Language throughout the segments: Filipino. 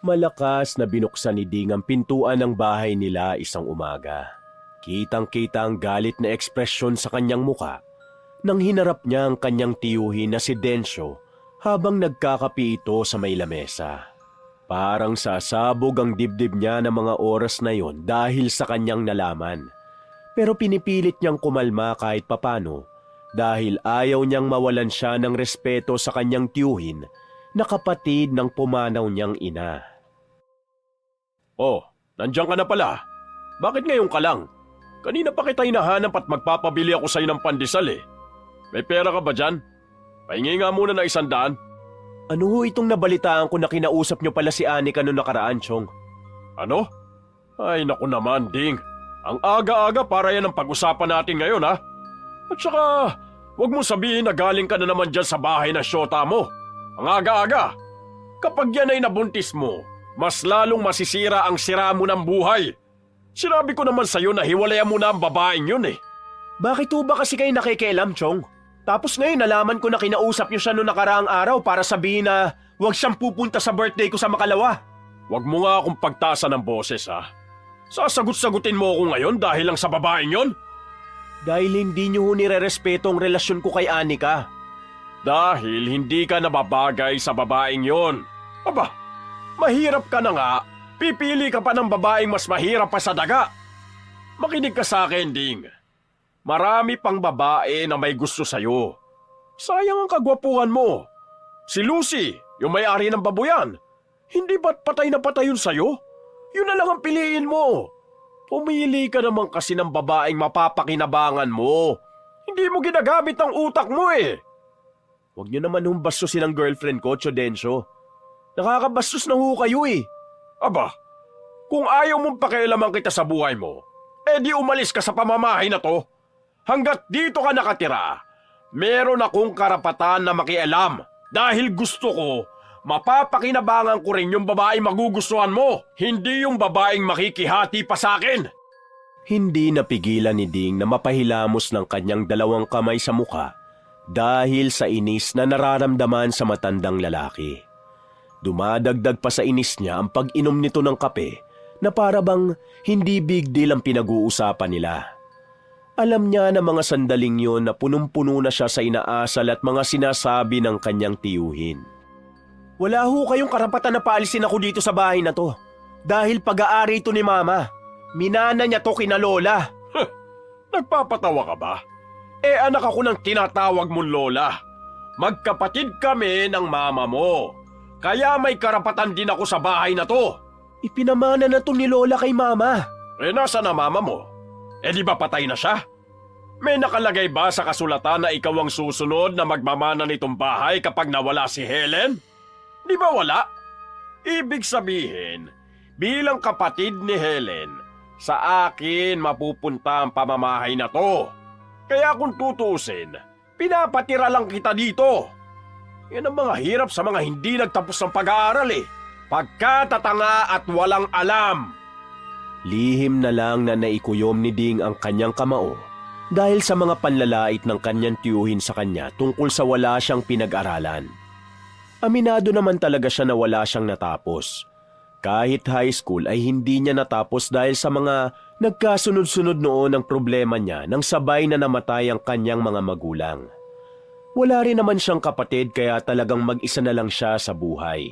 Malakas na binuksan ni Ding ang pintuan ng bahay nila isang umaga. Kitang-kita ang galit na ekspresyon sa kanyang muka nang hinarap niya ang kanyang tiyuhin na si Densyo habang nagkakapi ito sa may lamesa. Parang sasabog ang dibdib niya ng mga oras na yon dahil sa kanyang nalaman. Pero pinipilit niyang kumalma kahit papano dahil ayaw niyang mawalan siya ng respeto sa kanyang tiyuhin na kapatid ng pumanaw niyang ina. Oh, nandiyan ka na pala. Bakit ngayon ka lang? Kanina pa kita hinahanap at magpapabili ako sa'yo ng pandesal eh. May pera ka ba dyan? Pahingi nga muna na 100. Ano ho itong nabalitaan ko na kinausap niyo pala si Anika noong nakaraan, Chong? Ano? Ay naku naman, Ding. Ang aga-aga para yan ang pag-usapan natin ngayon, ha? At saka, huwag mo sabihin na galing ka na naman dyan sa bahay na syota mo. Ang aga-aga. Kapag yan ay nabuntis mo, mas lalong masisira ang sira mo ng buhay. Sinabi ko naman sa'yo na hiwalayan mo na ang babaeng yun eh. Bakit ho ba kasi kayo nakikialam, Chong? Tapos ngayon nalaman ko na kinausap niyo siya noong nakaraang araw para sabihin na huwag siyang pupunta sa birthday ko sa Makalawa. Huwag mo nga akong pagtasa ng boses, ha? Sasagot-sagutin mo ako ngayon dahil lang sa babaeng yon? Dahil hindi niyo ho nire-respeto ang relasyon ko kay Anika. Dahil hindi ka nababagay sa babaeng yon. Aba, mahirap ka na nga. Pipili ka pa ng babaeng mas mahirap pa sa daga. Makinig ka sa akin, Ding. Marami pang babae na may gusto sa'yo. Sayang ang kagwapuhan mo. Si Lucy, yung may-ari ng babuyan, hindi ba't patay na patay yun sa'yo? Yun na lang ang piliin mo. Pumili ka naman kasi ng babaeng mapapakinabangan mo. Hindi mo ginagamit ang utak mo eh. Huwag niyo naman humbastusin ang girlfriend ko, Chodensyo. Nakakabastos na ho kayo eh. Aba, kung ayaw mong pakialaman kita sa buhay mo, edi umalis ka sa pamamahay na to. Hanggat dito ka nakatira, meron akong karapatan na makialam dahil gusto ko mapapakinabangan ko rin yung babaeng magugustuhan mo, hindi yung babaeng makikihati pa sa akin. Hindi napigilan ni Ding na mapahilamos ng kanyang dalawang kamay sa muka dahil sa inis na nararamdaman sa matandang lalaki. Dumadagdag pa sa inis niya ang pag-inom nito ng kape na para bang hindi big deal ang pinag-uusapan nila. Alam niya na mga sandaling yon na punong-puno na siya sa inaasal at mga sinasabi ng kanyang tiyuhin. Wala ho kayong karapatan na paalisin ako dito sa bahay na to. Dahil pag-aari ito ni Mama. Minana niya to kina Lola. Nagpapatawa ka ba? Eh anak ako ng tinatawag mong Lola. Magkapatid kami ng mama mo. Kaya may karapatan din ako sa bahay na to. Ipinamana na to ni Lola kay Mama. Eh nasa na Mama mo? Eh di ba patay na siya? May nakalagay ba sa kasulatan na ikaw ang susunod na magmamana nitong bahay kapag nawala si Helen? Di ba wala? Ibig sabihin, bilang kapatid ni Helen, sa akin mapupunta ang pamamahay na to. Kaya kung tutusin, pinapatira lang kita dito. Yan ang mga hirap sa mga hindi nagtapos ng pag-aaral eh. Pagkatatanga at walang alam. Lihim na lang na naikuyom ni Ding ang kanyang kamao dahil sa mga panlalait ng kanyang tiyuhin sa kanya tungkol sa wala siyang pinag-aralan. Aminado naman talaga siya na wala siyang natapos. Kahit high school ay hindi niya natapos dahil sa mga nagkasunod-sunod noon ang problema niya nang sabay na namatay ang kanyang mga magulang. Wala rin naman siyang kapatid kaya talagang mag-isa na lang siya sa buhay.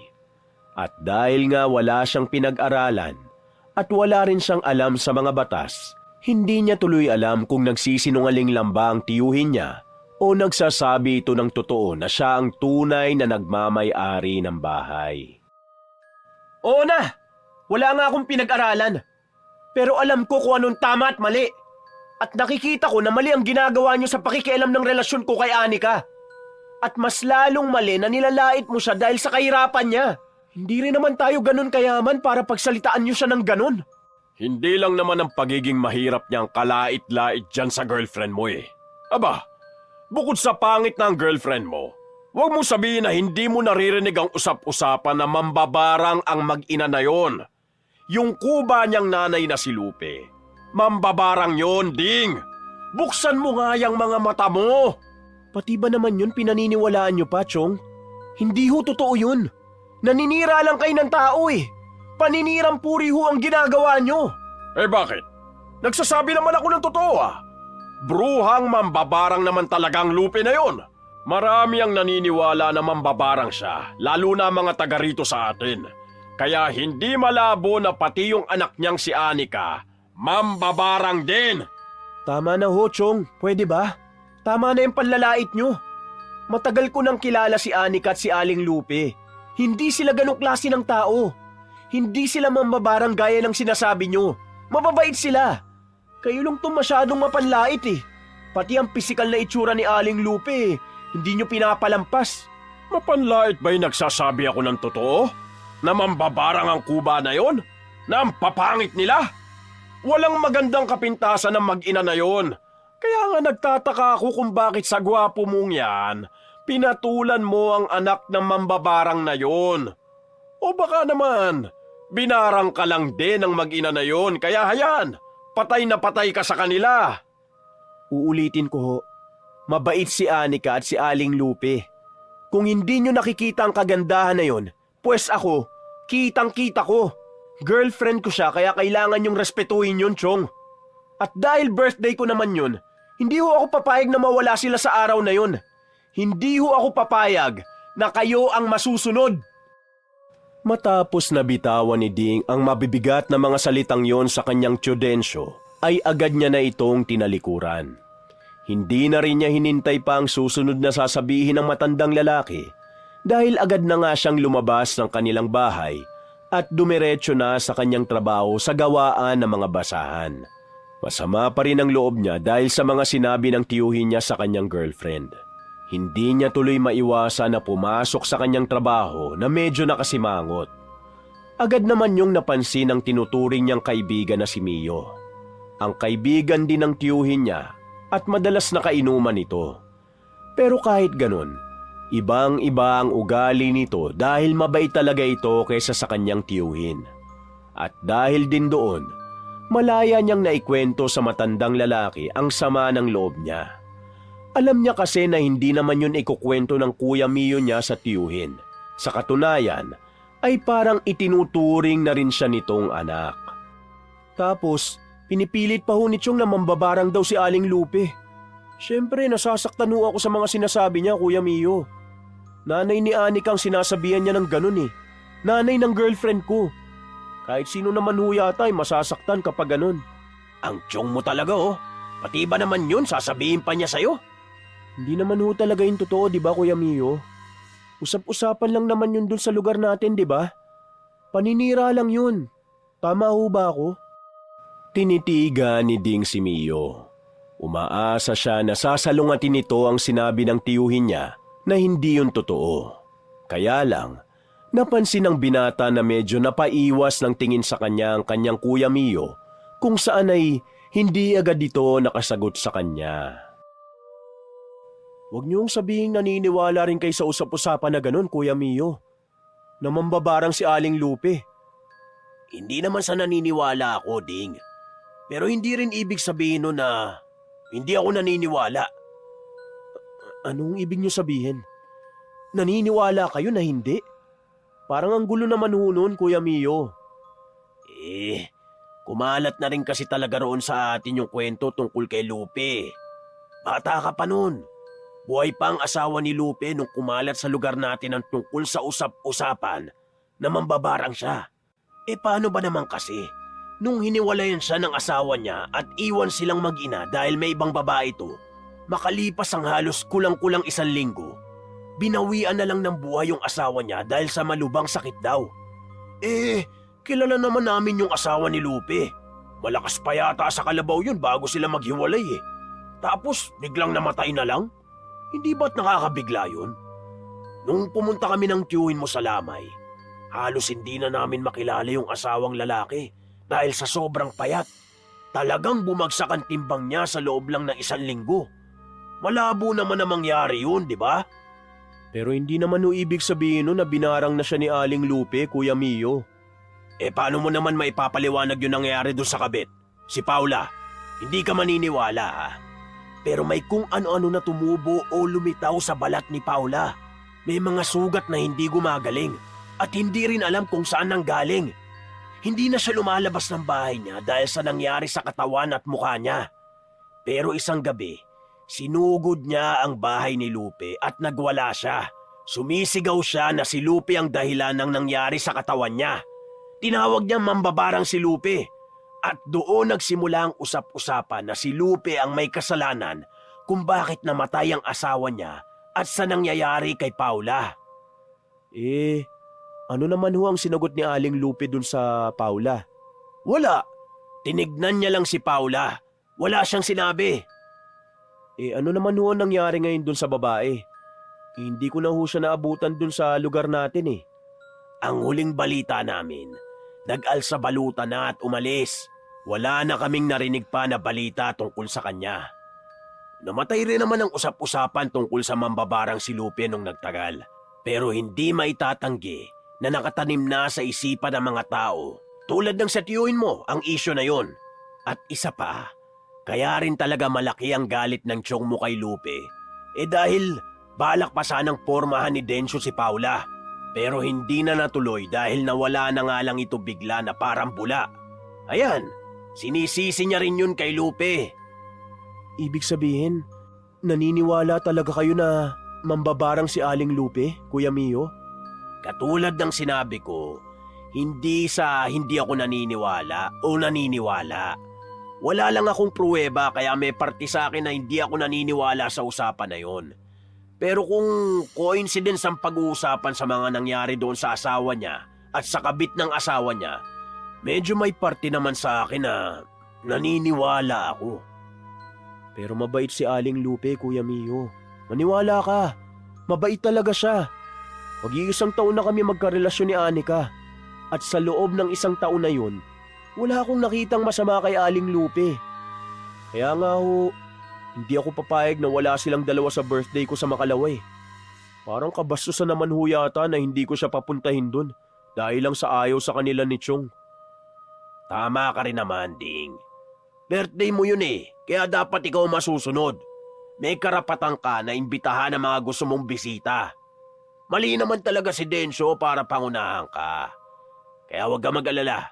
At dahil nga wala siyang pinag-aralan at wala rin siyang alam sa mga batas, hindi niya tuloy alam kung nagsisinungaling lang ba ang tiyuhin niya o nagsasabi ito ng totoo na siya ang tunay na nagmamay-ari ng bahay. Oo na! Wala nga akong pinag-aralan. Pero alam ko kung anong tama at mali. At nakikita ko na mali ang ginagawa niyo sa pakikialam ng relasyon ko kay Anika. At mas lalong mali na nilalait mo siya dahil sa kahirapan niya. Hindi rin naman tayo ganun kayaman para pagsalitaan niyo siya ng ganun. Hindi lang naman ang pagiging mahirap niya ang kalait-lait dyan sa girlfriend mo eh. Aba, bukod sa pangit ng girlfriend mo, huwag mo sabihin na hindi mo naririnig ang usap-usapan na mambabarang ang mag-ina na yon. Yung kuba niyang nanay na si Lupe. Mambabarang yon, Ding! Buksan mo nga yung mga mata mo! Pati ba naman yun pinaniniwalaan niyo pa, Chong? Hindi ho totoo yun. Naninira lang kayo ng tao eh. Paninirang puri ho ang ginagawa nyo. Eh bakit? Nagsasabi naman ako ng totoo ah. Bruhang mambabarang naman talagang Lupe na yon. Marami ang naniniwala na mambabarang siya, lalo na mga taga rito sa atin. Kaya hindi malabo na pati yung anak niyang si Anika, mambabarang din. Tama na ho, Chong. Pwede ba? Tama na yung panlalait nyo. Matagal ko nang kilala si Anika at si Aling Lupe. Hindi sila ganong klase ng tao. Hindi sila mambabarang gaya ng sinasabi nyo. Mababait sila. Kayo lang itong masyadong mapanlait eh. Pati ang pisikal na itsura ni Aling Lupe, hindi nyo pinapalampas. Mapanlait ba'y nagsasabi ako ng totoo? Na mambabarang ang kuba na yon? Na ang papangit nila? Walang magandang kapintasan ng mag-ina na yon. Kaya nga nagtataka ako kung bakit sa gwapo mong yan, pinatulan mo ang anak ng mambabarang na yon. O baka naman, binarang ka lang din ng mag-ina na yon, kaya hayan, patay na patay ka sa kanila. Uulitin ko ho, mabait si Anika at si Aling Lupe. Kung hindi nyo nakikita ang kagandahan na yon, pues ako, kitang-kita ko. Girlfriend ko siya kaya kailangan yung respetuhin yun, Chong. At dahil birthday ko naman yun, hindi ho ako papayag na mawala sila sa araw na yun. Hindi ho ako papayag na kayo ang masusunod. Matapos na bitawan ni Ding ang mabibigat na mga salitang yon sa kanyang tiyodensyo, ay agad niya na itong tinalikuran. Hindi na rin niya hinintay pa ang susunod na sasabihin ng matandang lalaki dahil agad na nga siyang lumabas ng kanilang bahay at dumiretso na sa kanyang trabaho sa gawaan ng mga basahan. Masama pa rin ang loob niya dahil sa mga sinabi ng tiyuhin niya sa kanyang girlfriend. Hindi niya tuloy maiwasan na pumasok sa kanyang trabaho na medyo nakasimangot. Agad naman yung napansin ng tinuturing niyang kaibigan na si Mio. Ang kaibigan din ng tiyuhin niya at madalas nakainuman ito. Pero kahit ganun, ibang-iba ang ugali nito dahil mabait talaga ito kaysa sa kanyang tiyuhin. At dahil din doon, malaya niyang naikwento sa matandang lalaki ang sama ng loob niya. Alam niya kasi na hindi naman yun ikukwento ng Kuya Mio niya sa tiyuhin. Sa katunayan, ay parang itinuturing na rin siya nitong anak. Tapos, pinipilit pa ho ni Chong na mambabarang daw si Aling Lupe. Siyempre, nasasaktan ho ako sa mga sinasabi niya, Kuya Mio. Nanay ni Anika ang sinasabihan niya ng ganun eh. Nanay ng girlfriend ko. Kahit sino naman ho yata ay masasaktan kapag ganun. Ang Chong mo talaga oh. Pati ba naman yun sasabihin pa niya sa'yo? Hindi naman ho talaga yung totoo, di ba, Kuya Mio? Usap-usapan lang naman yun dun sa lugar natin, di ba? Paninira lang yun. Tama ho ba ako? Tinitigan ni Ding si Mio. Umaasa siya na sasalungatin nito ang sinabi ng tiyuhin niya na hindi yun totoo. Kaya lang, napansin ng binata na medyo napaiwas ng tingin sa kanya ang kanyang Kuya Mio kung saan ay hindi agad ito nakasagot sa kanya. Huwag niyong sabihin naniniwala rin kayo sa usap-usapan na ganun, Kuya Mio. Na mambabarang si Aling Lupe. Hindi naman sa naniniwala ako, Ding. Pero hindi rin ibig sabihin nun na hindi ako naniniwala. Anong ibig niyo sabihin? Naniniwala kayo na hindi? Parang ang gulo naman ho nun, Kuya Mio. Kumalat na rin kasi talaga roon sa atin yung kwento tungkol kay Lupe. Bata ka pa nun. Buhay pa ang asawa ni Lupe nung kumalat sa lugar natin ang tungkol sa usap-usapan na mambabarang siya. Paano ba naman kasi? Nung hiniwalayan siya ng asawa niya at iwan silang mag-ina dahil may ibang babae ito, makalipas ang halos kulang-kulang 1 linggo, binawian na lang ng buhay yung asawa niya dahil sa malubhang sakit daw. Kilala naman namin yung asawa ni Lupe. Malakas pa yata sa kalabaw yun bago sila maghiwalay eh. Tapos biglang namatay na lang? Hindi ba't nakakabigla yun? Nung pumunta kami ng tiyuhin mo sa Lamay, halos hindi na namin makilala yung asawang lalaki dahil sa sobrang payat. Talagang bumagsak ang timbang niya sa loob lang ng 1 linggo. Malabo naman na mangyari yun, di ba? Pero hindi naman ho ibig sabihin na binarang na siya ni Aling Lupe, Kuya Mio. Paano mo naman maipapaliwanag yung nangyari doon sa kabit? Si Paula, hindi ka maniniwala ha? Pero may kung ano-ano na tumubo o lumitaw sa balat ni Paula. May mga sugat na hindi gumagaling at hindi rin alam kung saan nanggaling. Hindi na siya lumalabas ng bahay niya dahil sa nangyari sa katawan at mukha niya. Pero isang gabi, sinugod niya ang bahay ni Lupe at nagwala siya. Sumisigaw siya na si Lupe ang dahilan ng nangyari sa katawan niya. Tinawag niya mambabarang si Lupe. At doon nagsimula ang usap-usapan na si Lupe ang may kasalanan kung bakit namatay ang asawa niya at sa nangyayari kay Paula. Ano naman ho ang sinagot ni Aling Lupe dun sa Paula? Wala. Tinignan niya lang si Paula. Wala siyang sinabi. Ano naman ho ang nangyari ngayon dun sa babae? Hindi ko na ho siya naabutan dun sa lugar natin eh. Ang huling balita namin, nag-alsa baluta na at umalis. Wala na kaming narinig pa na balita tungkol sa kanya. Namatay rin naman ang usap-usapan tungkol sa mambabarang si Lupe nung nagtagal. Pero hindi maitatanggi na nakatanim na sa isipan ng mga tao. Tulad ng satiyuin mo ang isyo na yon. At isa pa, kaya rin talaga malaki ang galit ng tiyong mo kay Lupe. Dahil balak pa sanang pormahan ni Densyo si Paula. Pero hindi na natuloy dahil nawala na nga lang ito bigla na parang bula. Ayan, sinisisi niya rin yun kay Lupe. Ibig sabihin, naniniwala talaga kayo na mambabarang si Aling Lupe, Kuya Mio? Katulad ng sinabi ko, hindi ako naniniwala o naniniwala. Wala lang akong pruweba kaya may parte sa akin na hindi ako naniniwala sa usapan na yon. Pero kung coincidence ang pag-uusapan sa mga nangyari doon sa asawa niya at sa kabit ng asawa niya, medyo may parte naman sa akin na naniniwala ako. Pero mabait si Aling Lupe, Kuya Mio. Maniwala ka. Mabait talaga siya. Mag-iisang taon na kami magkarelasyon ni Anika. At sa loob ng isang taon na yun, wala akong nakitang masama kay Aling Lupe. Kaya nga ho, hindi ako papayag na wala silang dalawa sa birthday ko sa Makalaway. Parang kabastusan naman ho yata na hindi ko siya papuntahin dun dahil lang sa ayaw sa kanila ni Chong. Tama ka rin naman, Ding. Birthday mo yun kaya dapat ikaw masusunod. May karapatan ka na imbitahan ang mga gusto mong bisita. Mali naman talaga si Densyo para pangunahan ka. Kaya huwag ka mag-alala.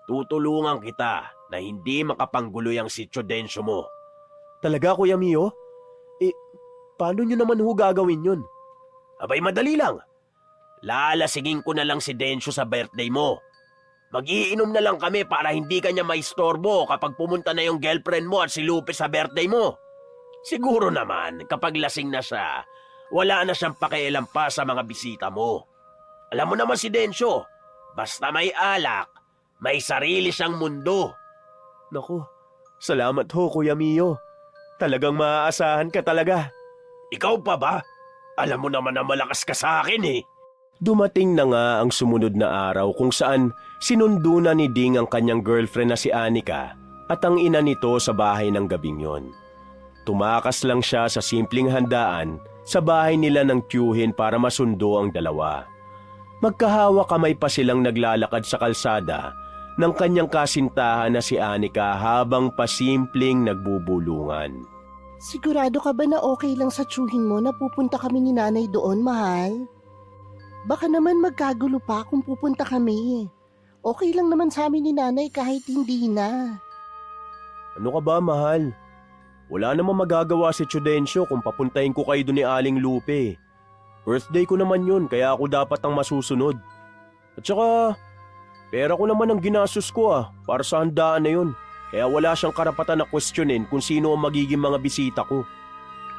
Tutulungan kita na hindi makapangguloy ang sityo Densyo mo. Talaga, Kuya Mio? Paano nyo naman ho gagawin yun? Abay, madali lang. Lalasigin ko na lang si Densyo sa birthday mo. Mag-iinom na lang kami para hindi kanya maistorbo kapag pumunta na yung girlfriend mo at si Lupe sa birthday mo. Siguro naman, kapag lasing na siya, wala na siyang pakialam pa sa mga bisita mo. Alam mo naman si Densyo, basta may alak, may sarili siyang mundo. Naku, salamat ho, Kuya Mio. Talagang maaasahan ka talaga. Ikaw pa ba? Alam mo naman na malakas ka sa akin Dumating na nga ang sumunod na araw kung saan sinundo na ni Ding ang kanyang girlfriend na si Anika at ang ina nito sa bahay ng gabing yon. Tumakas lang siya sa simpleng handaan sa bahay nila ng tiyuhin para masundo ang dalawa. Magkahawa kamay pa silang naglalakad sa kalsada ng kanyang kasintahan na si Anika habang pasimpleng nagbubulungan. Sigurado ka ba na okay lang sa tiyuhin mo na pupunta kami ni nanay doon, mahal? Baka naman magkagulo pa kung pupunta kami. Okay lang naman sa amin ni nanay kahit hindi na. Ano ka ba, mahal? Wala namang magagawa si Chudensyo kung papuntahin ko kayo doon ni Aling Lupe. Birthday ko naman yun, kaya ako dapat ang masusunod. At saka, pera ko naman ang ginastos ko para sa handaan na yun. Kaya wala siyang karapatan na questionin kung sino ang magiging mga bisita ko.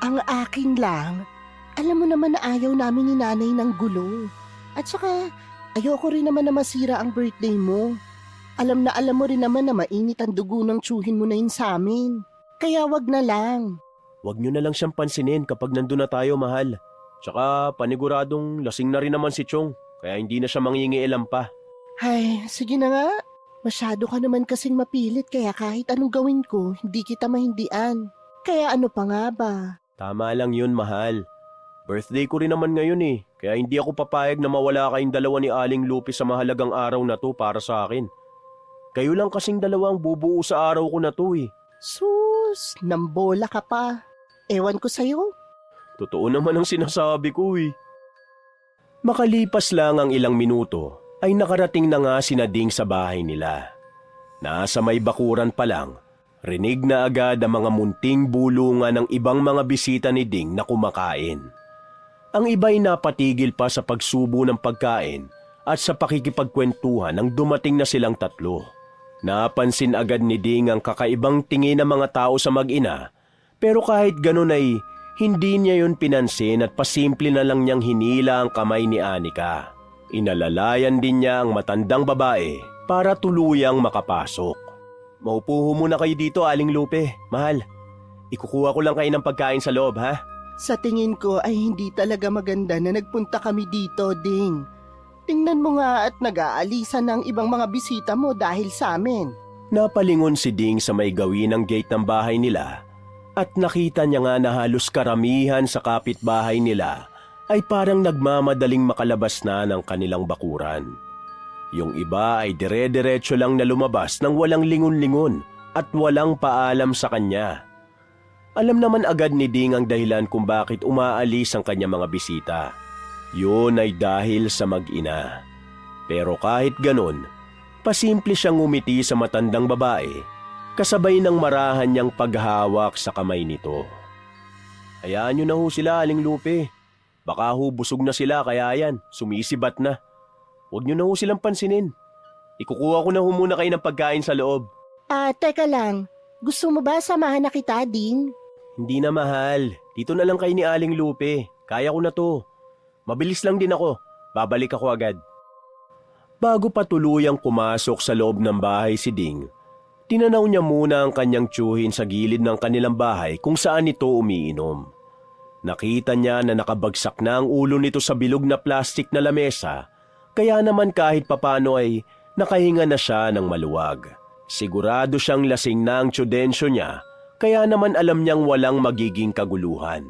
Ang akin lang, alam mo naman na ayaw namin ni nanay ng gulo. At saka, ayoko rin naman na masira ang birthday mo. Alam mo rin naman na mainit ang dugo ng tiyuhin mo na yun sa amin. Kaya wag na lang. Wag nyo na lang siyang pansinin kapag nandun na tayo, mahal. Tsaka paniguradong lasing na rin naman si Chong, kaya hindi na siya mangingialam pa. Ay, sige na nga. Masyado ka naman kasing mapilit kaya kahit anong gawin ko, hindi kita mahindian. Kaya ano pa nga ba? Tama lang yun, mahal. Birthday ko rin naman ngayon kaya hindi ako papayag na mawala kayong dalawa ni Aling Lupe sa mahalagang araw na to para sa akin. Kayo lang kasing dalawang bubuo sa araw ko na to Sus, nambola ka pa. Ewan ko sa'yo. Totoo naman ang sinasabi ko Makalipas lang ang ilang minuto ay nakarating na nga si Ding sa bahay nila. Nasa may bakuran pa lang, rinig na agad ang mga munting bulungan ng ibang mga bisita ni Ding na kumakain. Ang iba'y napatigil pa sa pagsubo ng pagkain at sa pakikipagkwentuhan nang dumating na silang tatlo. Napansin agad ni Ding ang kakaibang tingin ng mga tao sa mag-ina, pero kahit ganun ay hindi niya yun pinansin at pasimple na lang niyang hinila ang kamay ni Anika. Inalalayan din niya ang matandang babae para tuluyang makapasok. Maupo muna kayo dito, Aling Lupe. Mahal, ikukuha ko lang kayo ng pagkain sa loob, ha? Sa tingin ko ay hindi talaga maganda na nagpunta kami dito, Ding. Tingnan mo nga at nag-aalisan ng ibang mga bisita mo dahil sa amin. Napalingon si Ding sa may gawin ng gate ng bahay nila at nakita niya nga na halos karamihan sa kapitbahay nila ay parang nagmamadaling makalabas na ng kanilang bakuran. Yung iba ay dire-diretso lang na lumabas nang walang lingon-lingon at walang paalam sa kanya. Alam naman agad ni Ding ang dahilan kung bakit umaalis ang kanyang mga bisita. Yun ay dahil sa mag-ina. Pero kahit ganon, pasimple siyang ngumiti sa matandang babae, kasabay ng marahan niyang paghawak sa kamay nito. Hayaan niyo na ho sila, Aling Lupe. Baka ho busog na sila kaya yan, sumisibat na. Huwag niyo na ho silang pansinin. Ikukuha ko na ho muna kayo ng pagkain sa loob. Teka lang. Gusto mo ba samahan na kita, Ding? Hindi na, mahal. Dito na lang kayo ni Aling Lupe. Kaya ko na to. Mabilis lang din ako. Babalik ako agad. Bago pa tuluyang pumasok sa loob ng bahay si Ding, tinanaw niya muna ang kanyang tiyuhin sa gilid ng kanilang bahay kung saan ito umiinom. Nakita niya na nakabagsak na ang ulo nito sa bilog na plastik na lamesa, kaya naman kahit papano ay nakahinga na siya ng maluwag. Sigurado siyang lasing na ang tiyudensyo niya, kaya naman alam niyang walang magiging kaguluhan.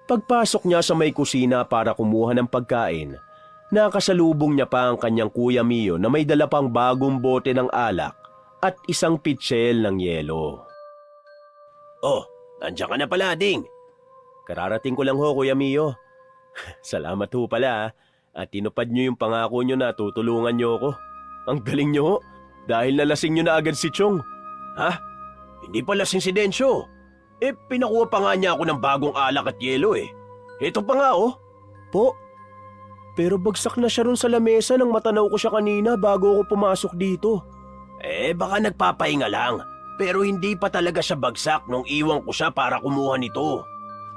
Pagpasok niya sa may kusina para kumuha ng pagkain, nakasalubong niya pa ang kanyang Kuya Mio na may dala pang bagong bote ng alak at isang pitsil ng yelo. Oh, nandiyan ka na pala, Ding. Kararating ko lang ho, Kuya Mio. Salamat ho pala, at tinupad niyo yung pangako niyo na tutulungan niyo ako. Ang galing niyo ho, dahil nalasing niyo na agad si Chong. Ha? Hindi pa lasing si Densyo. Pinakuha pa nga niya ako ng bagong alak at yelo eh. Ito pa nga oh. Po? Pero bagsak na siya ron sa lamesa nang matanaw ko siya kanina bago ako pumasok dito. Baka nagpapahinga lang. Pero hindi pa talaga siya bagsak nung iwan ko siya para kumuha nito.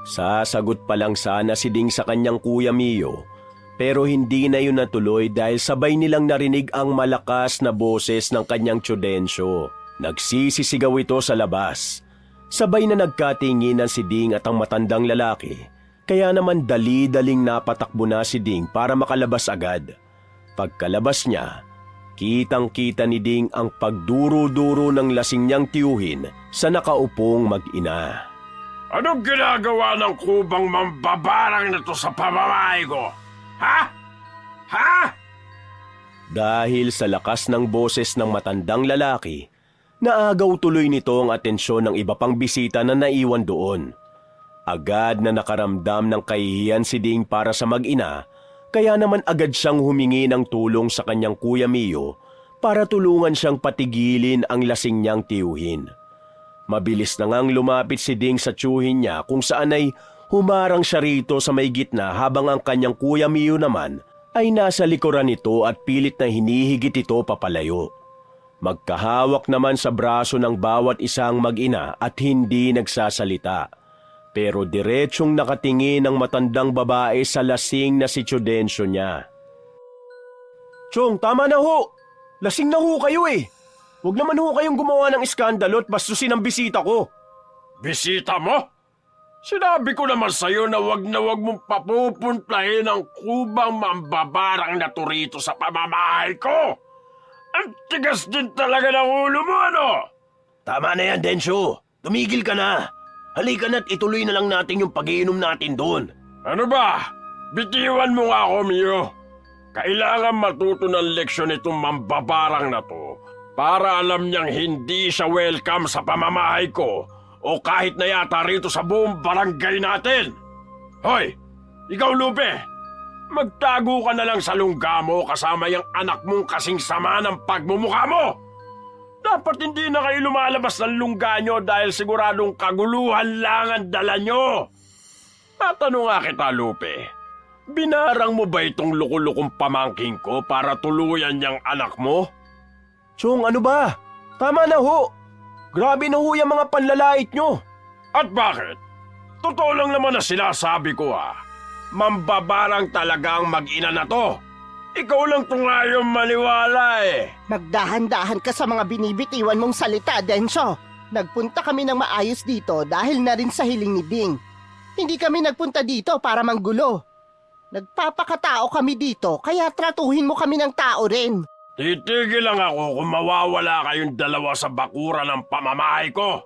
Sasagot pa lang sana si Ding sa kanyang Kuya Mio. Pero hindi na yun natuloy dahil sabay nilang narinig ang malakas na boses ng kanyang tiyudensyo. Nagsisisigaw ito sa labas. Sabay na nagkatinginan si Ding at ang matandang lalaki. Kaya naman dali-daling napatakbo na si Ding para makalabas agad. Pagkalabas niya, kitang-kita ni Ding ang pagduro-duro ng lasing niyang tiyuhin sa nakaupong mag-ina. Anong ginagawa ng kubang mambabarang na to sa pamamahay ko? Ha? Ha? Dahil sa lakas ng boses ng matandang lalaki, naagaw tuloy nito ang atensyon ng iba pang bisita na naiwan doon. Agad na nakaramdam ng kahihiyan si Ding para sa mag-ina, kaya naman agad siyang humingi ng tulong sa kanyang Kuya Mio para tulungan siyang patigilin ang lasing niyang tiyuhin. Mabilis na ngang lumapit si Ding sa tiyuhin niya kung saan ay humarang siya rito sa may gitna habang ang kanyang Kuya Mio naman ay nasa likuran nito at pilit na hinihigit ito papalayo. Magkahawak naman sa braso ng bawat isang mag-ina at hindi nagsasalita. Pero diretsyong nakatingin ang matandang babae sa lasing na si tiyudensyo niya. Chong, tama na ho! Lasing na ho kayo eh! Huwag naman ho kayong gumawa ng iskandalo at bastusin ang bisita ko. Bisita mo? Sinabi ko naman sa'yo na wag mong papupuntahin ang kubang mambabarang na to rito sa pamamahay ko. Ang tigas din talaga ng ulo mo, ano? Tama na yan, Densyo. Tumigil ka na. Halika na't ituloy na lang natin yung pag-iinom natin doon. Ano ba? Bitiwan mo nga ako, Mio. Kailangan matuto ng leksyon itong mambabarang na to para alam niyang hindi siya welcome sa pamamahay ko o kahit na yata rito sa buong barangay natin. Hoy, ikaw Lupe, Magtago ka na lang sa lungga mo kasama yung anak mong kasing sama ng pagmumukha mo! Dapat hindi na kayo lumalabas ng lungga nyo dahil siguradong kaguluhan lang ang dala nyo! Tatanong nga kita, Lupe. Binarang mo ba itong lukulukong pamangking ko para tuluyan niyang anak mo? Chong, ano ba? Tama na ho! Grabe na ho yung mga panlalait nyo! At bakit? Totoo lang naman na sinasabi ko Mambabarang talaga ang mag-ina na to. Ikaw lang itong ayaw maniwala Magdahan-dahan ka sa mga binibitiwan mong salita, Densyo. Nagpunta kami ng maayos dito dahil na rin sa hiling ni Ding. Hindi kami nagpunta dito para manggulo. Nagpapakatao kami dito kaya tratuhin mo kami ng tao rin. Titigil lang ako kung mawawala kayong dalawa sa bakura ng pamamahay ko.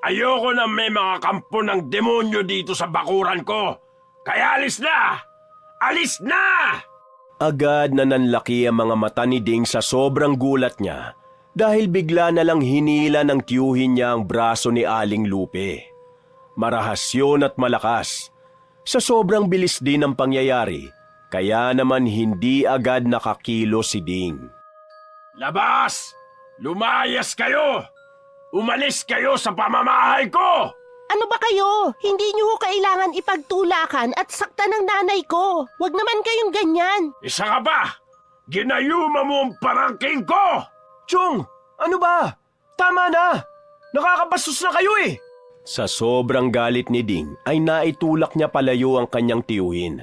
Ayoko na may mga kampo ng demonyo dito sa bakuran ko. Kaya alis na! Alis na! Agad na nanlaki ang mga mata ni Ding sa sobrang gulat niya dahil bigla na lang hinila ng tiyuhin niya ang braso ni Aling Lupe. Marahas yun at malakas. Sa sobrang bilis din ng pangyayari, kaya naman hindi agad nakakilo si Ding. Labas! Lumayas kayo! Umalis kayo sa pamamahay ko! Ano ba kayo? Hindi niyo ho kailangan ipagtulakan at saktan ng nanay ko. Huwag naman kayong ganyan. Isa ka ba? Ginayuma mo ang pamangking ko! Chong, ano ba? Tama na! Nakakabastos na kayo eh! Sa sobrang galit ni Ding ay naitulak niya palayo ang kanyang tiyuhin.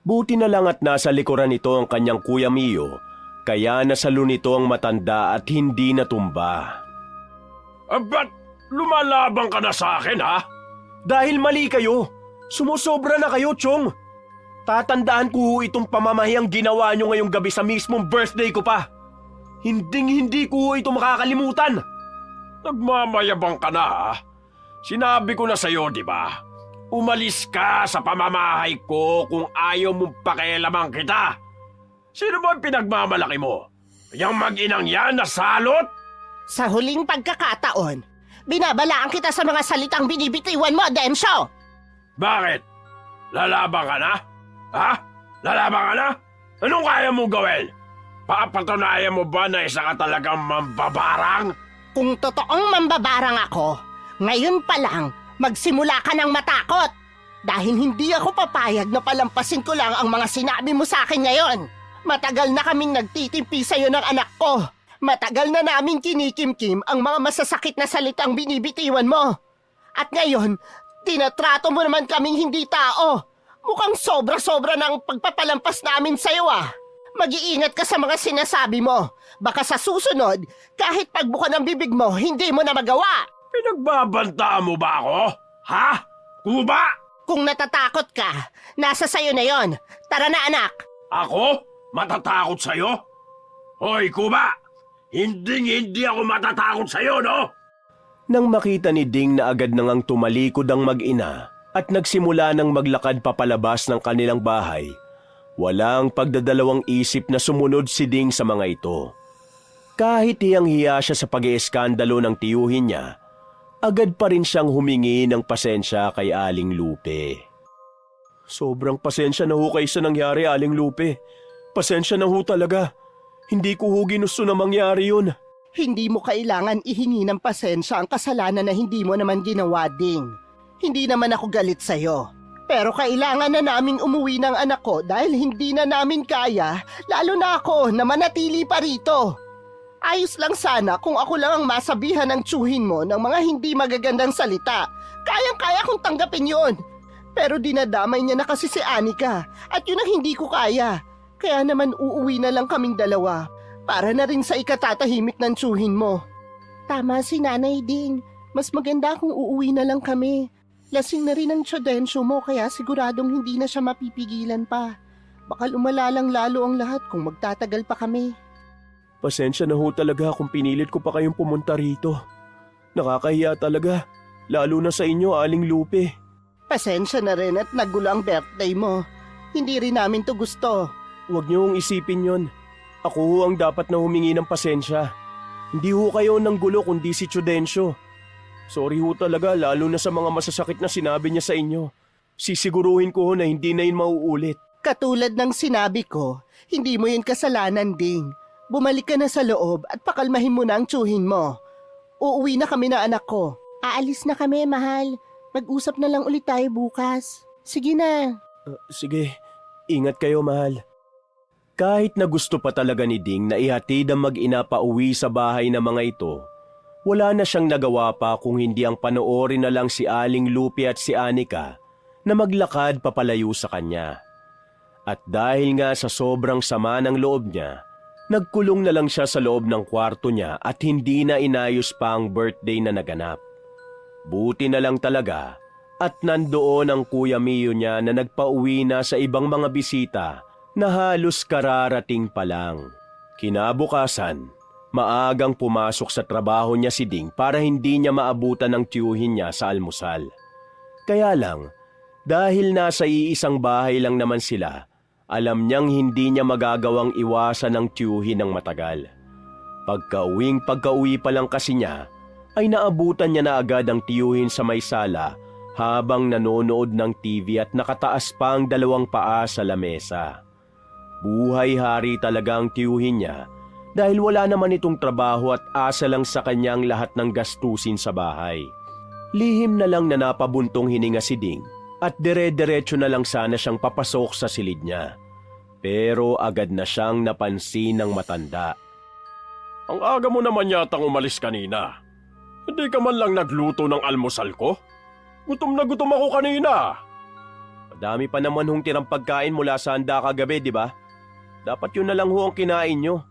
Buti na lang at nasa likuran nito ang kanyang kuya Mio, kaya nasalo nito ang matanda at hindi natumba. Ba't lumalaban ka na sa akin, ha? Dahil mali kayo. Sumusobra na kayo, Chong. Tatandaan ko ho itong pamamahiyang ginawa nyo ngayong gabi sa mismong birthday ko pa. Hinding-hindi ko ho ito makakalimutan. Nagmamayabang ka na, ha? Sinabi ko na sa'yo, di ba? Umalis ka sa pamamahay ko kung ayaw mong pakialaman kita. Sino ba ang pinagmamalaki mo? Yang mag-inang yan na salot? Sa huling pagkakataon, binabalaan kita sa mga salitang binibitiwan mo, Densyo! Bakit? Lalaban ka na? Ha? Lalaban ka na? Anong kaya mong gawin? Papatunayan mo ba na isa ka talagang mambabarang? Kung totoong mambabarang ako, ngayon pa lang, magsimula ka ng matakot. Dahil hindi ako papayag na palampasin ko lang ang mga sinabi mo sa akin ngayon. Matagal na kaming nagtitimpi sa'yo ng anak ko. Matagal na namin kinikimkim ang mga masasakit na salitang binibitiwan mo. At ngayon, tinatrato mo naman kaming hindi tao. Mukhang sobra-sobra ng pagpapalampas namin sa'yo Mag-iingat ka sa mga sinasabi mo. Baka sa susunod, kahit pagbuka ng bibig mo, hindi mo na magawa. Pinagbabantaan mo ba ako? Ha? Kuba? Kung natatakot ka, nasa sayo na yon. Tara na anak. Ako? Matatakot sa'yo? Hoy, Kuba! Hindi ako matatakot sa'yo, no? Nang makita ni Ding na agad nang tumalikod ang mag-ina at nagsimula ng maglakad papalabas ng kanilang bahay, walang pagdadalawang isip na sumunod si Ding sa mga ito. Kahit hiyang-hiya siya sa pag-ieskandalo ng tiyuhin niya, agad pa rin siyang humingi ng pasensya kay Aling Lupe. Sobrang pasensya na ho kayo sa nangyari, Aling Lupe. Pasensya na ho talaga. Hindi ko ho ginusto na mangyari yun. Hindi mo kailangan ihingi ng pasensya ang kasalanan na hindi mo naman ginawa, Ding. Hindi naman ako galit sa'yo. Pero kailangan na naming umuwi ng anak ko dahil hindi na namin kaya, lalo na ako na manatili pa rito. Ayos lang sana kung ako lang ang masabihan ng tsuhin mo ng mga hindi magagandang salita. Kayang-kaya kong tanggapin yon. Pero dinadamay niya na kasi si Anika at yun ang hindi ko kaya. Kaya naman uuwi na lang kaming dalawa para na rin sa ikatatahimik ng tsuhin mo. Tama si Nanay Ding. Mas maganda kung uuwi na lang kami. Lasing na rin ang tiyodensyo mo kaya siguradong hindi na siya mapipigilan pa. Baka lumala lang lalo ang lahat kung magtatagal pa kami. Pasensya na ho talaga kung pinilit ko pa kayong pumunta rito. Nakakahiya talaga, lalo na sa inyo, Aling Lupe. Pasensya na rin at nagulo ang birthday mo. Hindi rin namin to gusto. Huwag niyo hong isipin yon. Ako ho ang dapat na humingi ng pasensya. Hindi ho kayo ng gulo kundi si Chudensyo. Sorry ho talaga lalo na sa mga masasakit na sinabi niya sa inyo. Sisiguruhin ko ho na hindi na yun mauulit. Katulad ng sinabi ko, hindi mo yun kasalanan, Ding. Bumalik ka na sa loob at pakalmahin mo na ang tiyuhin mo. Uuwi na kami na anak ko. Aalis na kami, mahal. Mag-usap na lang ulit tayo bukas. Sige na. Sige, ingat kayo mahal. Kahit na gusto pa talaga ni Ding na ihatid ang mag-ina pa uwi sa bahay ng mga ito, wala na siyang nagawa pa kung hindi ang panoorin na lang si Aling Lupi at si Anika na maglakad papalayo sa kanya. At dahil nga sa sobrang sama ng loob niya, nagkulong na lang siya sa loob ng kwarto niya at hindi na inayos pa ang birthday na naganap. Buti na lang talaga at nandoon ang Kuya Mio niya na nagpauwi na sa ibang mga bisita na halos kararating pa lang. Kinabukasan, maagang pumasok sa trabaho niya si Ding para hindi niya maabutan ang tiyuhin niya sa almusal. Kaya lang, dahil nasa iisang bahay lang naman sila, alam niyang hindi niya magagawang iwasan ang tiyuhin ng matagal. Pagka-uwi pa lang kasi niya, ay naabutan niya na agad ang tiyuhin sa may sala habang nanonood ng TV at nakataas pa ang 2 paa sa lamesa. Buhay-hari talaga ang tiyuhin niya dahil wala naman itong trabaho at asa lang sa kanya ang lahat ng gastusin sa bahay. Lihim na lang na napabuntong hininga si Ding at dire-diretso na lang sana siyang papasok sa silid niya. Pero agad na siyang napansin ng matanda. Ang aga mo naman yatang umalis kanina. Hindi ka man lang nagluto ng almusal ko? Gutom na gutom ako kanina. Madami pa naman hong tirang pagkain mula sa handa kagabi, di ba? Dapat yun na lang ho ang kinain nyo.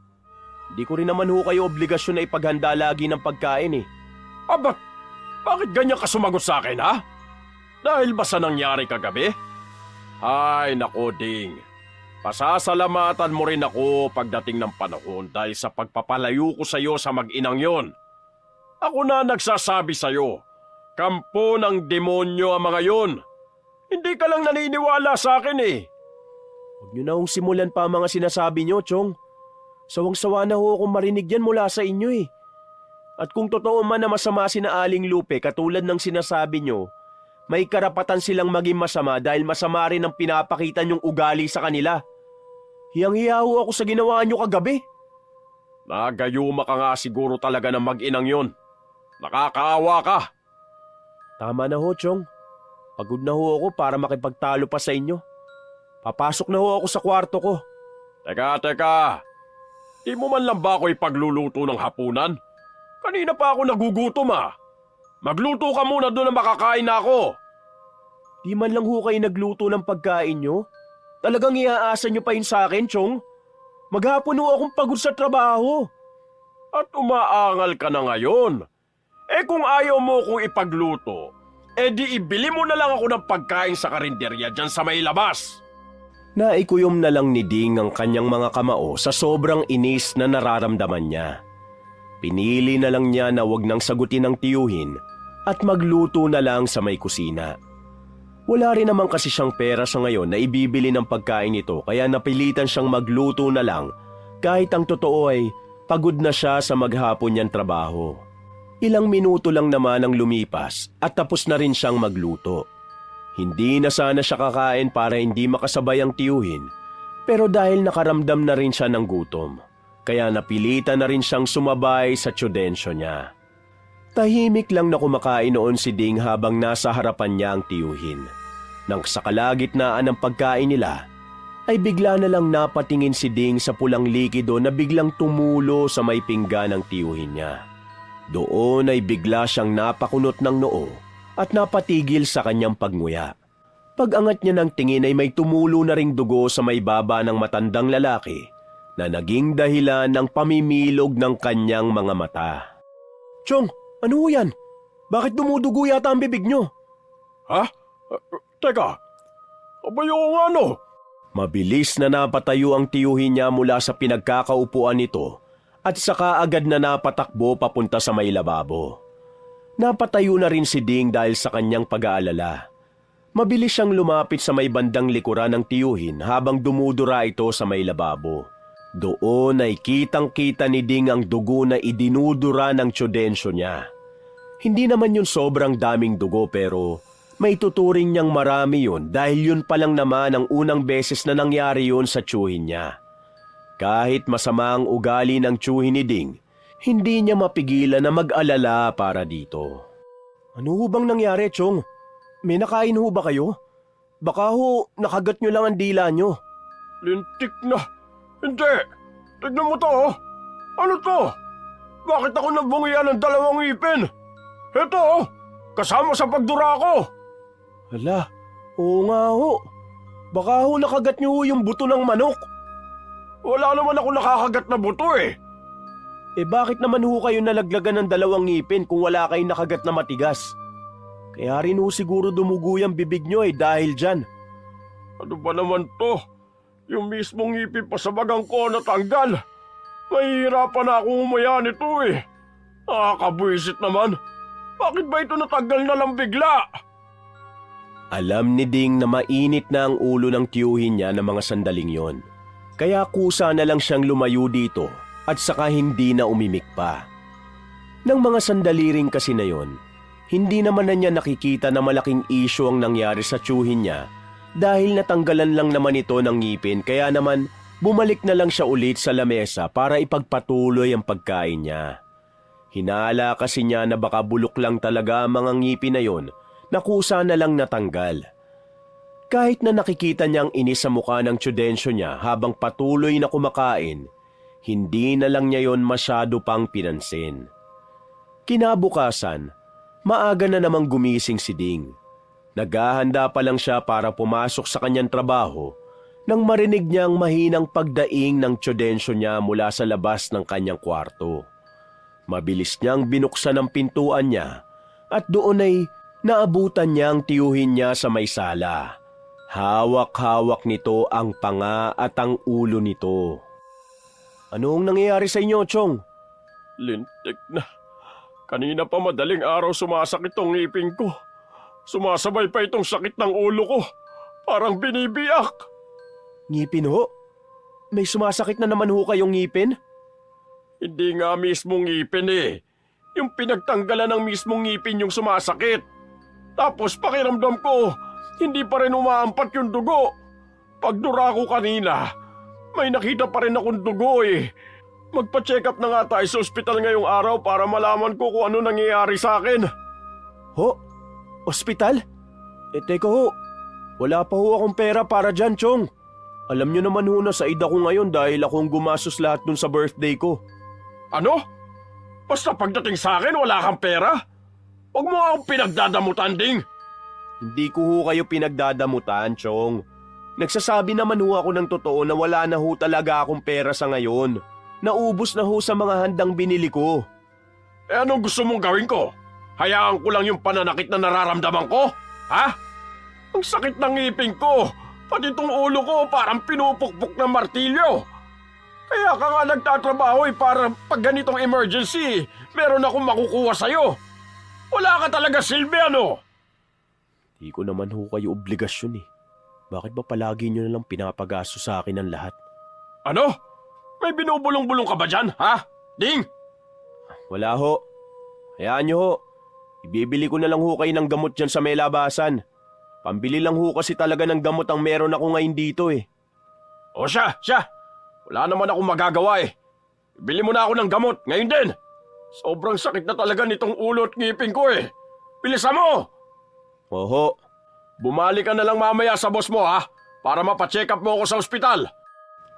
Hindi ko rin naman ho kayo obligasyon na ipaghanda lagi ng pagkain eh. Aba, bakit ganyan ka sumagot sa akin, ha? Dahil ba sa nangyari kagabi? Ay, nako, Ding. Pasasalamatan mo rin ako pagdating ng panahon dahil sa pagpapalayo ko sa iyo sa mag-inang yon. Ako na nagsasabi sa iyo, kampo ng demonyo ang mga yon. Hindi ka lang naniniwala sa akin eh. Huwag nyo na hong simulan pa ang mga sinasabi nyo, Chong. Sawang-sawa na ho akong marinig yan mula sa inyo eh. At kung totoo man na masama si na Aling Lupe katulad ng sinasabi nyo, may karapatan silang maging masama dahil masama rin ang pinapakita nyong ugali sa kanila. Hiyang-hiya ho ako sa ginawa nyo kagabi. Nagayuma ka nga siguro talaga ng mag-inang yon. Nakakaawa ka. Tama na ho, Chong. Pagod na ho ako para makipagtalo pa sa inyo. Papasok na ho ako sa kwarto ko. Teka. Di mo man lang ba ako ipagluluto ng hapunan? Kanina pa ako nagugutom ah. Magluto ka muna doon na makakain na ako. Di man lang ho kayo nagluto ng pagkain nyo? Talagang iaasa nyo pa yun sa akin, Chong? Maghapon ho akong pagod sa trabaho. At umaangal ka na ngayon. Eh kung ayaw mo kong ipagluto, eh di ibili mo na lang ako ng pagkain sa karinderya dyan sa may labas. Naikuyom na lang ni Ding ang kanyang mga kamao sa sobrang inis na nararamdaman niya. Pinili na lang niya na wag nang sagutin ang tiyuhin at magluto na lang sa may kusina. Wala rin naman kasi siyang pera sa ngayon na ibibili ng pagkain ito kaya napilitan siyang magluto na lang kahit ang totoo ay pagod na siya sa maghapon niyang trabaho. Ilang minuto lang naman ang lumipas at tapos na rin siyang magluto. Hindi na sana siya kakain para hindi makasabay ang tiyuhin pero dahil nakaramdam na rin siya ng gutom kaya napilitan na rin siyang sumabay sa tiyudensyo niya. Tahimik lang na kumakain noon si Ding habang nasa harapan niya ang tiyuhin. Nang sa kalagitnaan ng pagkain nila, ay bigla na lang napatingin si Ding sa pulang likido na biglang tumulo sa may pinggan ng tiyuhin niya. Doon ay bigla siyang napakunot ng noo at napatigil sa kanyang pagnguya. Pag-angat niya ng tingin ay may tumulo na ring dugo sa may baba ng matandang lalaki na naging dahilan ng pamimilog ng kanyang mga mata. Chong! Ano yan? Bakit dumudugo yata ang bibig nyo? Ha? Teka, abay oo nga no. Mabilis na napatayo ang tiyuhin niya mula sa pinagkakaupuan nito at saka agad na napatakbo papunta sa may lababo. Napatayo na rin si Ding dahil sa kanyang pag-aalala. Mabilis siyang lumapit sa may bandang likuran ng tiyuhin habang dumudura ito sa may lababo. Doon ay kitang-kita ni Ding ang dugo na idinudura ng tiyudensyo niya. Hindi naman yun sobrang daming dugo pero May tuturing niyang marami yun dahil yun pa lang naman ang unang beses na nangyari yun sa tiyuhin niya. Kahit masama ang ugali ng tiyuhin ni Ding, hindi niya mapigilan na mag-alala para dito. Ano ho bang nangyari, Chong? May nakain ho ba kayo? Baka ho, nakagat nyo lang ang dila nyo. Lintik na. Hindi. Tignan mo to, oh. Ano to? Bakit ako nabungian ng 2 ngipin? Ito, oh. Kasama sa pagdura ko. Hala, oo nga ho. Baka ho nakagat nyo ho yung buto ng manok. Wala naman ako nakakagat na buto eh. Bakit naman ho kayo nalaglagan ng 2 ngipin kung wala kayong nakagat na matigas? Kaya rin ho siguro dumugo yung bibig nyo dahil dyan. Ano ba naman to? Yung mismong ngipin pa sa bagang ko natanggal. Mahihirapan na akong umaya nito eh. Nakakabwisit naman. Bakit ba ito natanggal na lang bigla? Alam ni Ding na mainit na ang ulo ng tiyuhin niya ng mga sandaling yon. Kaya kusa na lang siyang lumayo dito at saka hindi na umimik pa. Nang mga sandali rin kasi na yon, hindi naman na niya nakikita na malaking issue ang nangyari sa tiyuhin niya dahil natanggalan lang naman ito ng ngipin kaya naman bumalik na lang siya ulit sa lamesa para ipagpatuloy ang pagkain niya. Hinala kasi niya na baka bulok lang talaga ang mga ngipin na yon na kusa na lang natanggal. Kahit na nakikita niyang inis sa mukha ng tiyudensyo niya habang patuloy na kumakain, hindi na lang niya yon masyado pang pinansin. Kinabukasan, maaga na namang gumising si Ding. Naghahanda pa lang siya para pumasok sa kanyang trabaho nang marinig niyang mahinang pagdaing ng tiyudensyo niya mula sa labas ng kanyang kwarto. Mabilis niyang binuksan ang pintuan niya at doon ay naabutan niyang tiyuhin niya sa may sala. Hawak-hawak nito ang panga at ang ulo nito. Anong nangyayari sa inyo, Chong? Lintik na. Kanina pa madaling araw sumasakit tong ngipin ko. Sumasabay pa itong sakit ng ulo ko. Parang binibiyak. Ngipin ho? May sumasakit na naman ho kayong ngipin? Hindi nga mismong ngipin eh. Yung pinagtanggalan ng mismong ngipin yung sumasakit. Tapos pakiramdam ko, hindi pa rin umaampat yung dugo. Pagdura ko kanina, may nakita pa rin akong dugo eh. Magpa-check up na nga tayo sa ospital ngayong araw para malaman ko kung ano nangyayari sa akin. Ho? Ospital? Teka ho, wala pa ho akong pera para dyan, Chong. Alam nyo naman ho na sa ida ko ngayon dahil akong gumastos lahat dun sa birthday ko. Ano? Basta pagdating sa akin wala kang pera? Huwag mo akong pinagdadamutan, Ding. Hindi ko ho kayo pinagdadamutan, Chong. Nagsasabi naman ho ako ng totoo na wala na ho talaga akong pera sa ngayon. Naubos na ho sa mga handang binili ko. Anong gusto mong gawin ko? Hayaan ko lang yung pananakit na nararamdaman ko? Ha? Ang sakit ng ngipin ko. Pati itong ulo ko parang pinupukpok ng martilyo. Kaya ka nga nagtatrabaho para pag ganitong emergency, meron akong makukuha sa'yo. Wala ka talaga silbi, ano? Di ko naman ho kayo obligasyon eh. Bakit ba palagi nyo nalang pinapagasto sa akin ang lahat? Ano? May binubulong-bulong ka ba dyan, ha? Ding! Wala ho. Hayaan nyo ho. Ibibili ko na lang ho kayo ng gamot dyan sa may labasan. Pambili lang ho kasi talaga ng gamot ang meron ako ngayon dito eh. O siya. Wala naman akong magagawa eh. Bili mo na ako ng gamot, ngayon din. Sobrang sakit na talaga nitong ulo at ngipin ko eh. Bilisan mo! Oho. Bumalik ka na lang mamaya sa boss mo ha, para mapacheck up mo ako sa ospital.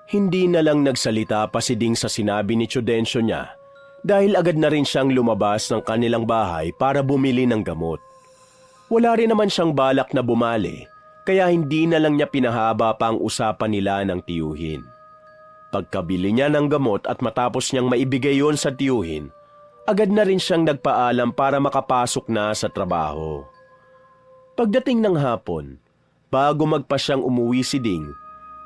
Hindi na lang nagsalita pa si Ding sa sinabi ni Chudensyo niya dahil agad na rin siyang lumabas ng kanilang bahay para bumili ng gamot. Wala rin naman siyang balak na bumali kaya hindi na lang niya pinahaba pa ang usapan nila ng tiyuhin. Pagkabili niya ng gamot at matapos niyang maibigay yon sa tiyuhin, agad na rin siyang nagpaalam para makapasok na sa trabaho. Pagdating ng hapon, bago magpasyang umuwi si Ding,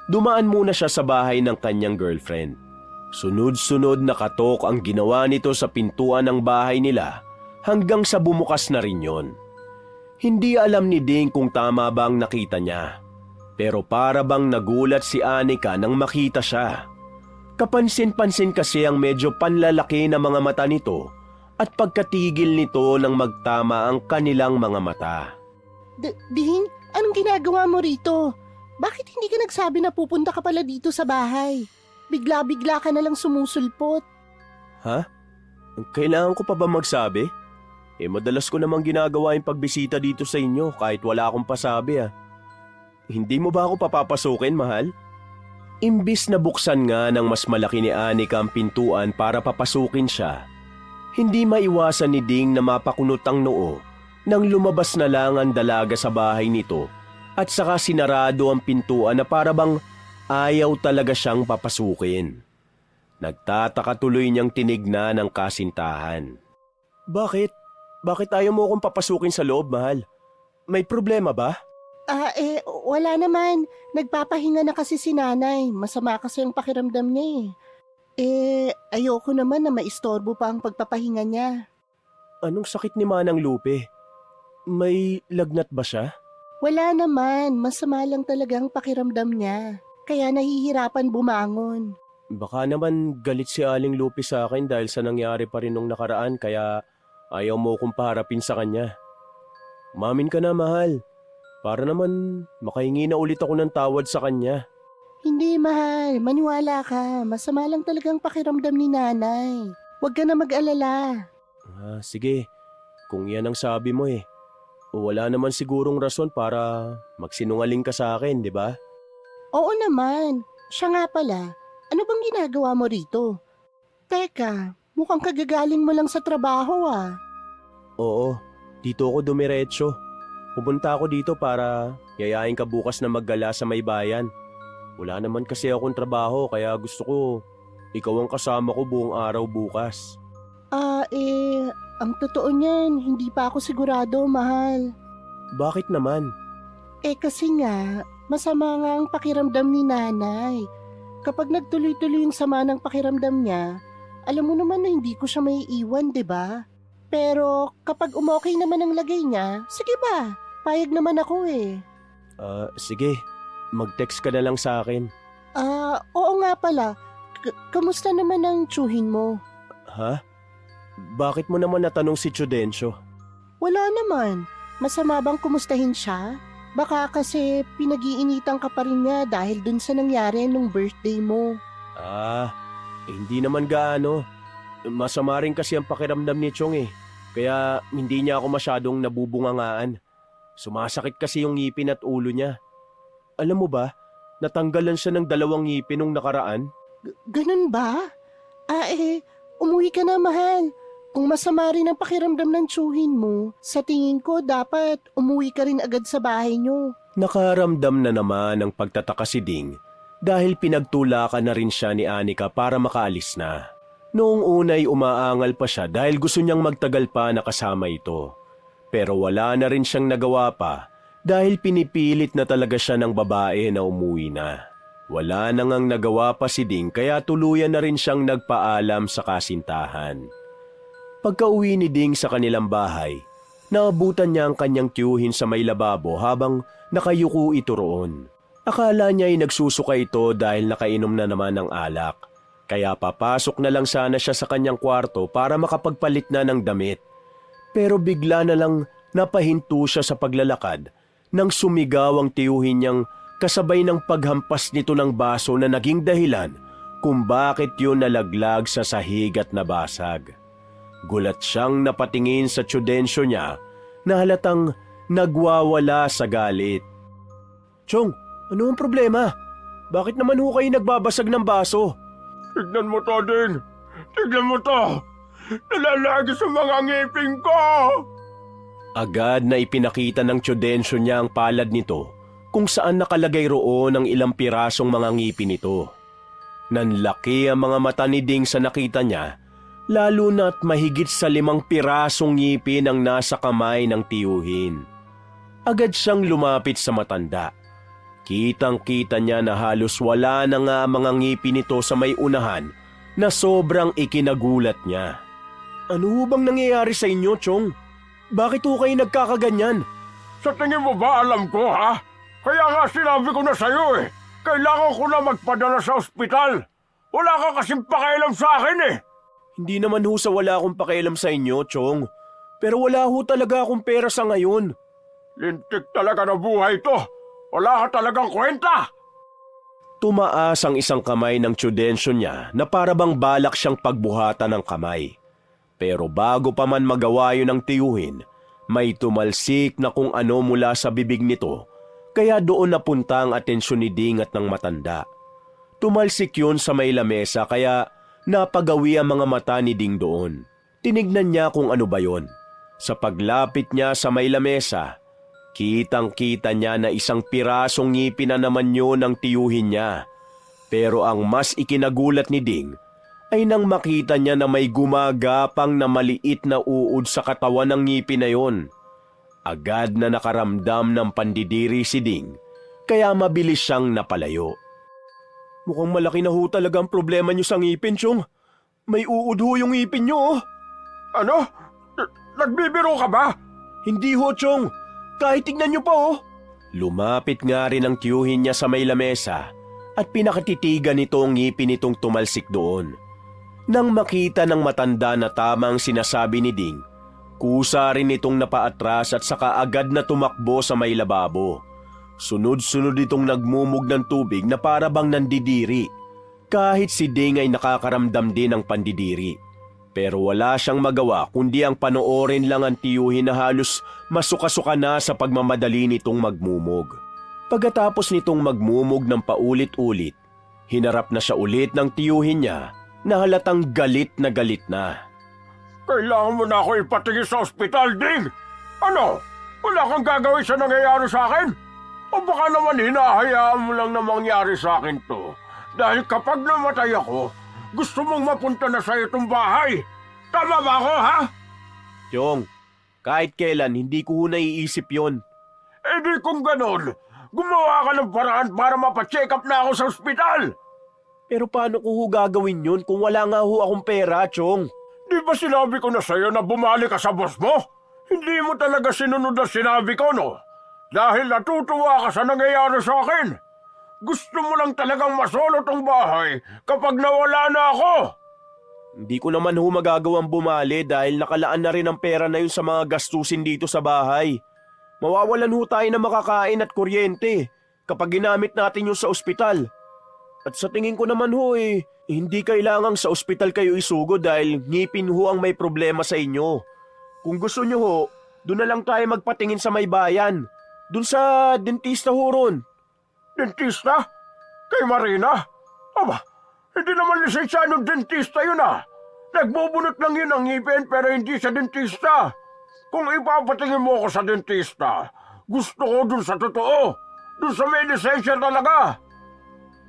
dumaan muna siya sa bahay ng kanyang girlfriend. Sunod-sunod na katok ang ginawa nito sa pintuan ng bahay nila hanggang sa bumukas na rin yon. Hindi alam ni Ding kung tama ba ang nakita niya. Pero para bang nagulat si Anika nang makita siya. Kapansin-pansin kasi ang medyo panlalaki na mga mata nito at pagkatigil nito nang magtama ang kanilang mga mata. Ding, anong ginagawa mo rito? Bakit hindi ka nagsabi na pupunta ka pala dito sa bahay? Bigla-bigla ka na lang sumusulpot. Ha? Kailangan ko pa ba magsabi? Madalas ko namang ginagawa yung pagbisita dito sa inyo kahit wala akong pasabi Hindi mo ba ako papapasukin, mahal? Imbis na buksan nga ng mas malaki ni Anika ang pintuan para papasukin siya, hindi maiwasan ni Ding na mapakunot ang noo nang lumabas na lang ang dalaga sa bahay nito at saka sinarado ang pintuan na para bang ayaw talaga siyang papasukin. Nagtataka tuloy niyang tinignan ang kasintahan. Bakit? Bakit ayaw mo akong papasukin sa loob, mahal? May problema ba? Wala naman. Nagpapahinga na kasi si nanay. Masama kasi ang pakiramdam niya ayoko naman na maistorbo pa ang pagpapahinga niya. Anong sakit ni Manang Lupe? May lagnat ba siya? Wala naman. Masama lang talaga ang pakiramdam niya. Kaya nahihirapan bumangon. Baka naman galit si Aling Lupe sa akin dahil sa nangyari pa rin nung nakaraan kaya ayaw mo kong paharapin sa kanya. Umamin ka na, mahal. Para naman makahingi na ulit ako ng tawad sa kanya. Hindi, mahal. Maniwala ka. Masama lang talagang pakiramdam ni nanay. Huwag ka na mag-alala. Sige. Kung yan ang sabi mo wala naman sigurong rason para magsinungaling ka sa akin, di ba? Oo naman. Siya nga pala. Ano bang ginagawa mo rito? Teka, mukhang kagagaling mo lang sa trabaho Oo, dito ako dumiretso. Pupunta ako dito para yayain ka bukas na maggala sa may bayan. Wala naman kasi akong trabaho kaya gusto ko ikaw ang kasama ko buong araw bukas. Ang totoo niyan, hindi pa ako sigurado, mahal. Bakit naman? Kasi nga, masama nga ang pakiramdam ni nanay. Kapag nagtuloy-tuloy yung sama ng pakiramdam niya, alam mo naman na hindi ko siya may iwan, di ba? Pero kapag umokay naman ang lagay niya, sige ba? Payag naman ako Sige. Mag-text ka na lang sa akin. Oo nga pala. Kamusta naman ang tsuhin mo? Ha? Bakit mo naman natanong si Chudencio? Wala naman. Masama bang kumustahin siya? Baka kasi pinag-iinitan ka pa rin niya dahil dun sa nangyari nung birthday mo. Hindi naman gaano. Masama rin kasi ang pakiramdam ni Chong Kaya hindi niya ako masyadong nabubungangaan. Sumasakit kasi yung ngipin at ulo niya. Alam mo ba, natanggalan siya ng 2 ngipin nung nakaraan? Ganun ba? Umuwi ka na, mahal. Kung masama rin ang pakiramdam ng tsuhin mo, sa tingin ko dapat umuwi ka rin agad sa bahay niyo. Nakaramdam na naman ang pagtataka si Ding dahil pinagtulakan na rin siya ni Anika para makaalis na. Noong unay umaangal pa siya dahil gusto niyang magtagal pa na kasama ito. Pero wala na rin siyang nagawa pa dahil pinipilit na talaga siya ng babae na umuwi na. Wala na ngang nagawa pa si Ding kaya tuluyan na rin siyang nagpaalam sa kasintahan. Pagka-uwi ni Ding sa kanilang bahay, naabutan niya ang kanyang tiyuhin sa may lababo habang nakayuko ito roon. Akala niya ay nagsusuka ito dahil nakainom na naman ng alak. Kaya papasok na lang sana siya sa kanyang kwarto para makapagpalit na ng damit. Pero bigla na lang napahinto siya sa paglalakad nang sumigaw ang tiyuhin niyang kasabay ng paghampas nito ng baso na naging dahilan kung bakit yun nalaglag sa sahig at nabasag. Gulat siyang napatingin sa Chudencio niya na halatang nagwawala sa galit. Chong, ano ang problema? Bakit naman ho kayo nagbabasag ng baso? Tignan mo to, Ding. Tignan mo to. Nalalagi sa mga ngipin ko. Agad na ipinakita ng Chudencio niya ang palad nito kung saan nakalagay roon ang ilang pirasong mga ngipin nito. Nanlaki ang mga mata ni Ding sa nakita niya, lalo na't mahigit sa 5 pirasong ngipin ang nasa kamay ng tiyuhin. Agad siyang lumapit sa matanda. Kitang-kita niya na halos wala na nga mga ngipin nito sa may unahan na sobrang ikinagulat niya. Ano bang nangyayari sa inyo, Chong? Bakit ho kayo nagkakaganyan? Sa tingin mo ba alam ko, ha? Kaya nga sinabi ko na sa'yo Kailangan ko na magpadala sa ospital. Wala ka kasing pakialam sa akin Hindi naman ho sa wala akong pakialam sa inyo, Chong. Pero wala ho talaga akong pera sa ngayon. Lintik talaga na buhay to. Wala ka talagang kwenta. Tumaas ang isang kamay ng tiyudensyo niya na parabang balak siyang pagbuhatan ng kamay. Pero bago pa man magawa yun ng tiyuhin, may tumalsik na kung ano mula sa bibig nito, kaya doon napunta ang atensyon ni Ding at ng matanda. Tumalsik yun sa may lamesa kaya napagawi ang mga mata ni Ding doon. Tinignan niya kung ano ba yon. Sa paglapit niya sa may lamesa, kitang-kita niya na isang pirasong ngipin na naman yun ang tiyuhin niya. Pero ang mas ikinagulat ni Ding ay nang makita niya na may gumagapang na maliit na uod sa katawan ng ngipin na yon. Agad na nakaramdam ng pandidiri si Ding, kaya mabilis siyang napalayo. Mukhang malaki na ho talaga ang problema niyo sa ngipin, Chong. May uod ho yung ngipin niyo, oh. Ano? Nagbibiro ka ba? Hindi ho, Chong. Kahit tignan niyo pa, oh. Lumapit nga rin ang tiyuhin niya sa may lamesa at pinakatitigan nito ang ngipin nitong tumalsik doon. Nang makita ng matanda na tamang sinasabi ni Ding, kusa rin itong napaatras at saka agad na tumakbo sa may lababo. Sunod-sunod itong nagmumog ng tubig na para bang nandidiri. Kahit si Ding ay nakakaramdam din ng pandidiri. Pero wala siyang magawa kundi ang panoorin lang ang tiyuhin na halos masuka-suka na sa pagmamadali nitong magmumog. Pagkatapos nitong magmumog ng paulit-ulit, hinarap na siya ulit ng tiyuhin niya na halatang galit na galit na. Kailangan mo na ako ipatingin sa ospital, Ding! Ano? Wala kang gagawin sa nangyayari sa akin? O baka naman hinahayaan mo lang na mangyari sa akin to? Dahil kapag namatay ako, gusto mong mapunta na sa itong bahay. Tama ba ako, ha? Chong, kahit kailan hindi ko ho naiisip yon. Eh di kung ganon, gumawa ka ng paraan para mapacheck up na ako sa ospital. Pero paano ko ho gagawin yun kung wala nga ho akong pera, Chong? Di ba sinabi ko na sa'yo na bumalik ka sa boss mo? Hindi mo talaga sinunod ang sinabi ko, no? Dahil natutuwa ka sa nangyayari sa akin. Gusto mo lang talagang masolo tong bahay kapag nawala na ako. Hindi ko naman ho magagawang bumali dahil nakalaan na rin ang pera na yun sa mga gastusin dito sa bahay. Mawawalan ho tayo ng makakain at kuryente kapag ginamit natin yung sa ospital. At sa tingin ko naman ho hindi kailangang sa ospital kayo isugo dahil ngipin ho ang may problema sa inyo. Kung gusto nyo ho, doon na lang tayo magpatingin sa may bayan. Doon sa dentista ho ron. Dentista? Kay Marina? Aba, hindi naman lisensyadong dentista yun ah. Nagbubunot lang yun ang ngipin pero hindi sa dentista. Kung ipapatingin mo ako sa dentista, gusto ko dun sa totoo. Dun sa may lisensya talaga.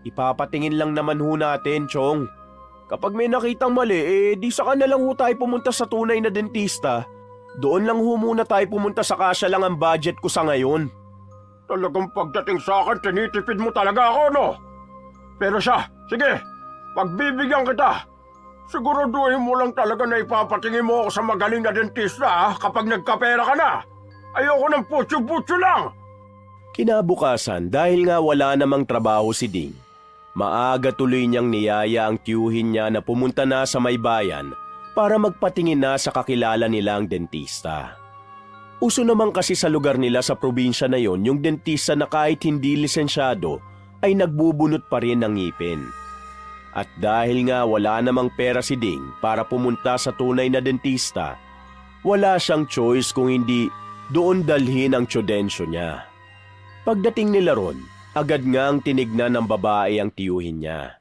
Ipapatingin lang naman ho natin, Chong. Kapag may nakitang mali, di saka na lang ho tayo pumunta sa tunay na dentista. Doon lang ho muna tayo pumunta sa kasya lang ang budget ko sa ngayon. Talagang pagdating sa akin, tinitipid mo talaga ako, no? Pero siya, sige, pagbibigyan kita. Siguraduhin mo lang talaga na ipapatingin mo ako sa magaling na dentista kapag nagkapera ka na. Ayoko ng putyo-putyo lang. Kinabukasan dahil nga wala namang trabaho si Ding, maaga tuloy niyang niyaya ang tiyuhin niya na pumunta na sa may bayan para magpatingin na sa kakilala nilang dentista. Uso naman kasi sa lugar nila sa probinsya na yon yung dentista na kahit hindi lisensyado ay nagbubunot pa rin ng ngipin. At dahil nga wala namang pera si Ding para pumunta sa tunay na dentista, wala siyang choice kung hindi doon dalhin ang tiyudensyo niya. Pagdating nila ron, agad ngang tinignan ng babae ang tiyuhin niya.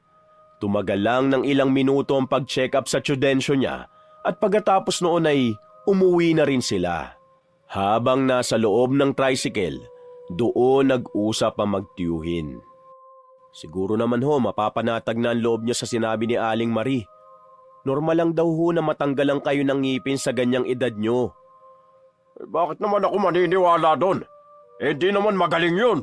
Tumagal lang ng ilang minuto ang pag-check up sa tiyudensyo niya at pagkatapos noon ay umuwi na rin sila. Habang nasa loob ng tricycle, doon nag-usap ang magtiyuhin. Siguro naman ho mapapanatag na ang loob niya sa sinabi ni Aling Marie. Normal lang daw ho na matanggalan kayo ng ngipin sa ganyang edad nyo. Bakit naman ako maniniwala doon? Hindi naman magaling yun.